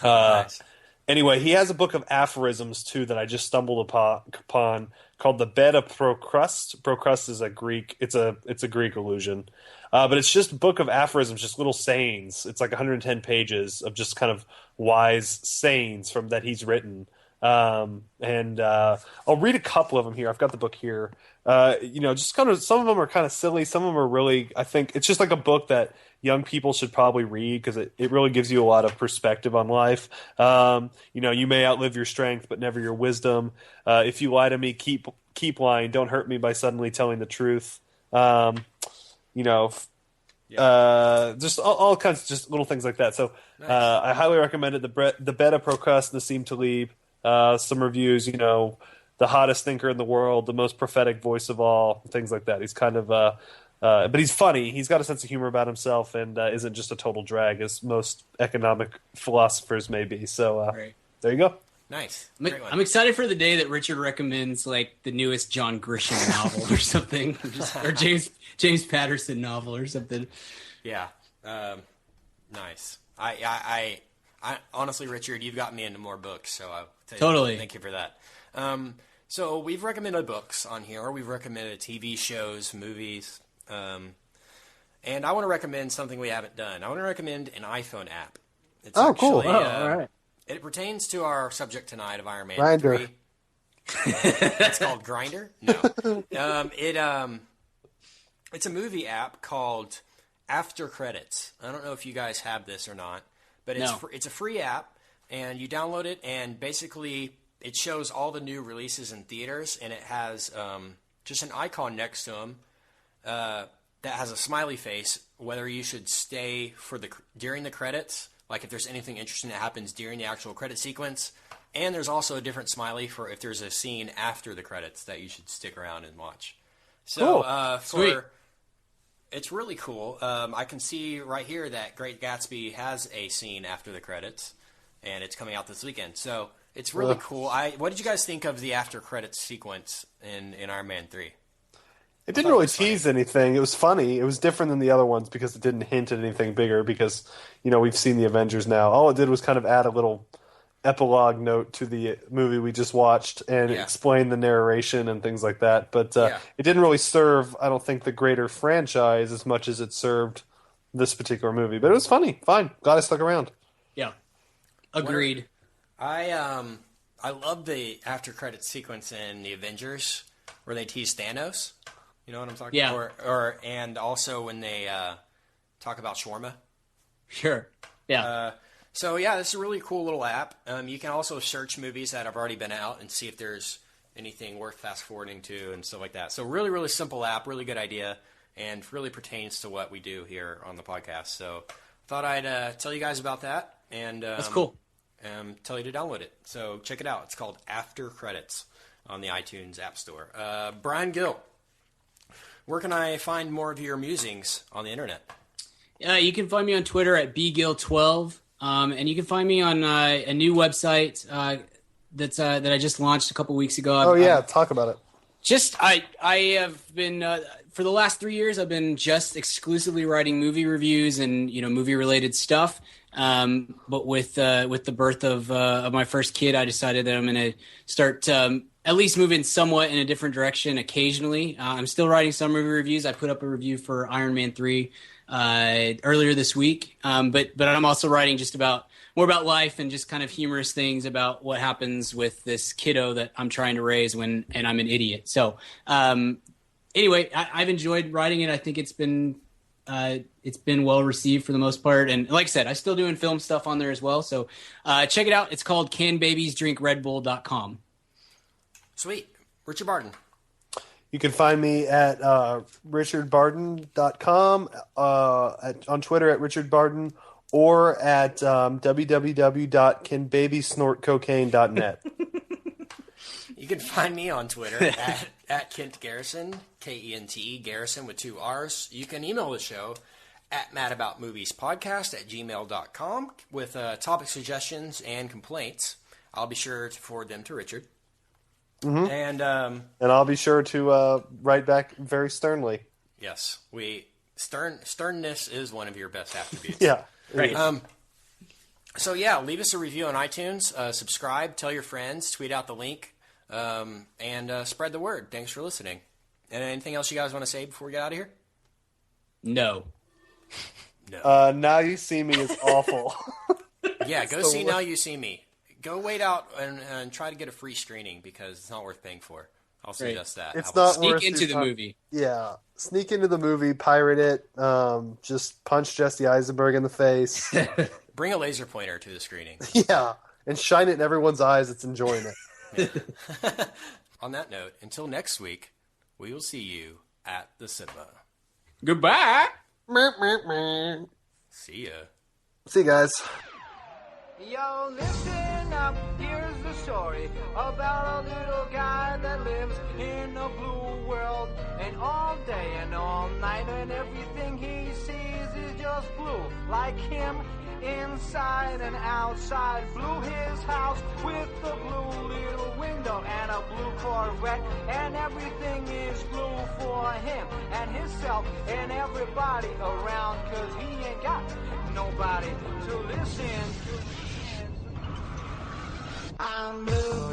Speaker 2: Nice.
Speaker 4: Anyway, he has a book of aphorisms, too, that I just stumbled upon called The Bed of Procrust. Procrust is a Greek. It's a Greek illusion. But it's just a book of aphorisms, just little sayings. It's like 110 pages of just kind of wise sayings from that he's written. And I'll read a couple of them here. I've got the book here. Just kind of, some of them are kind of silly. Some of them are really, I think it's just like a book that young people should probably read because it really gives you a lot of perspective on life. You may outlive your strength, but never your wisdom. If you lie to me, keep lying. Don't hurt me by suddenly telling the truth. Just all kinds of just little things like that. So nice. I highly recommend it. The Bed of Procrust, Nassim Taleb. Some reviews, the hottest thinker in the world, the most prophetic voice of all, things like that. He's kind of, but he's funny. He's got a sense of humor about himself and isn't just a total drag as most economic philosophers may be. So There you go.
Speaker 2: Nice.
Speaker 3: I'm excited for the day that Richard recommends like the newest John Grisham novel or something, or James Patterson novel or something.
Speaker 2: Yeah. Nice. I honestly, Richard, you've got me into more books, so
Speaker 3: totally
Speaker 2: thank you for that. So we've recommended books on here. We've recommended TV shows, movies, and I want to recommend something we haven't done. I want to recommend an iPhone app. It's
Speaker 4: cool.
Speaker 2: All
Speaker 4: right.
Speaker 2: It pertains to our subject tonight of Iron Man
Speaker 4: Grindr.
Speaker 2: 3. It's called Grindr? No. It's a movie app called After Credits. I don't know if you guys have this or not, but it's a free app, and you download it, and basically it shows all the new releases in theaters, and it has just an icon next to them that has a smiley face, whether you should stay during the credits, like if there's anything interesting that happens during the actual credit sequence, and there's also a different smiley for if there's a scene after the credits that you should stick around and watch. So
Speaker 4: cool.
Speaker 3: Sweet.
Speaker 2: It's really cool. I can see right here that Great Gatsby has a scene after the credits, and it's coming out this weekend. So it's really cool. What did you guys think of the after credits sequence in Iron Man 3?
Speaker 4: It didn't really tease anything. It was funny. It was different than the other ones because it didn't hint at anything bigger because, we've seen the Avengers now. All it did was kind of add a little epilogue note to the movie we just watched and explain the narration and things like that. But it didn't really serve, I don't think, the greater franchise as much as it served this particular movie. But it was funny. Fine. Glad I stuck around.
Speaker 3: Yeah. Agreed.
Speaker 2: I love the after credits sequence in the Avengers where they tease Thanos. You know what I'm talking about? Or and also when they talk about shawarma.
Speaker 3: Sure. Yeah.
Speaker 2: So this is a really cool little app. You can also search movies that have already been out and see if there's anything worth fast forwarding to and stuff like that. So really, really simple app, really good idea, and really pertains to what we do here on the podcast. So thought I'd tell you guys about that and
Speaker 3: that's cool.
Speaker 2: Tell you to download it. So check it out. It's called After Credits on the iTunes App Store. Brian Gill, where can I find more of your musings on the internet?
Speaker 3: You can find me on Twitter at bgill12. And you can find me on a new website that I just launched a couple weeks ago.
Speaker 4: Talk about it.
Speaker 3: I have been for the last 3 years I've been just exclusively writing movie reviews and movie related stuff. But with the birth of my first kid, I decided that I'm going to start at least moving somewhat in a different direction occasionally. I'm still writing some movie reviews. I put up a review for Iron Man 3 earlier this week. But I'm also writing just more about life and just kind of humorous things about what happens with this kiddo that I'm trying to raise and I'm an idiot. So, anyway, I've enjoyed writing it. I think it's been well received for the most part. And like I said, I'm still doing film stuff on there as well. So, check it out. It's called CanBabiesDrinkRedBull.com.
Speaker 2: Sweet. Richard Barton.
Speaker 4: You can find me at richardbarden.com, on Twitter at richardbarden, or at www.canbabysnortcocaine.net.
Speaker 2: You can find me on Twitter at Kent Garrison, Kente Garrison with 2 R's. You can email the show at madaboutmoviespodcast@gmail.com with topic suggestions and complaints. I'll be sure to forward them to Richard.
Speaker 4: Mm-hmm.
Speaker 2: And
Speaker 4: I'll be sure to write back very sternly.
Speaker 2: Yes, sternness is one of your best attributes.
Speaker 4: Yeah,
Speaker 3: right.
Speaker 2: So yeah, leave us a review on iTunes. Subscribe, tell your friends, tweet out the link, and spread the word. Thanks for listening. And anything else you guys want to say before we get out of here?
Speaker 3: No.
Speaker 4: Now You See Me is awful.
Speaker 2: Yeah, go see Now You See Me. Go wait out and try to get a free screening because it's not worth paying for. I'll suggest that.
Speaker 4: It's not worth
Speaker 3: Sneak into the movie.
Speaker 4: Yeah, sneak into the movie, pirate it, just punch Jesse Eisenberg in the face.
Speaker 2: Bring a laser pointer to the screening.
Speaker 4: Yeah, and shine it in everyone's eyes that's enjoying it.
Speaker 2: Yeah. On that note, until next week, we will see you at the cinema.
Speaker 3: Goodbye.
Speaker 2: See ya.
Speaker 4: See you guys.
Speaker 7: Yo, listen up, here's the story about a little guy that lives in a blue world. And all day and all night and everything he sees is just blue. Like him, inside and outside. Blue his house with a blue little window and a blue Corvette. And everything is blue for him and himself and everybody around. Cause he ain't got nobody to listen to. I'm blue.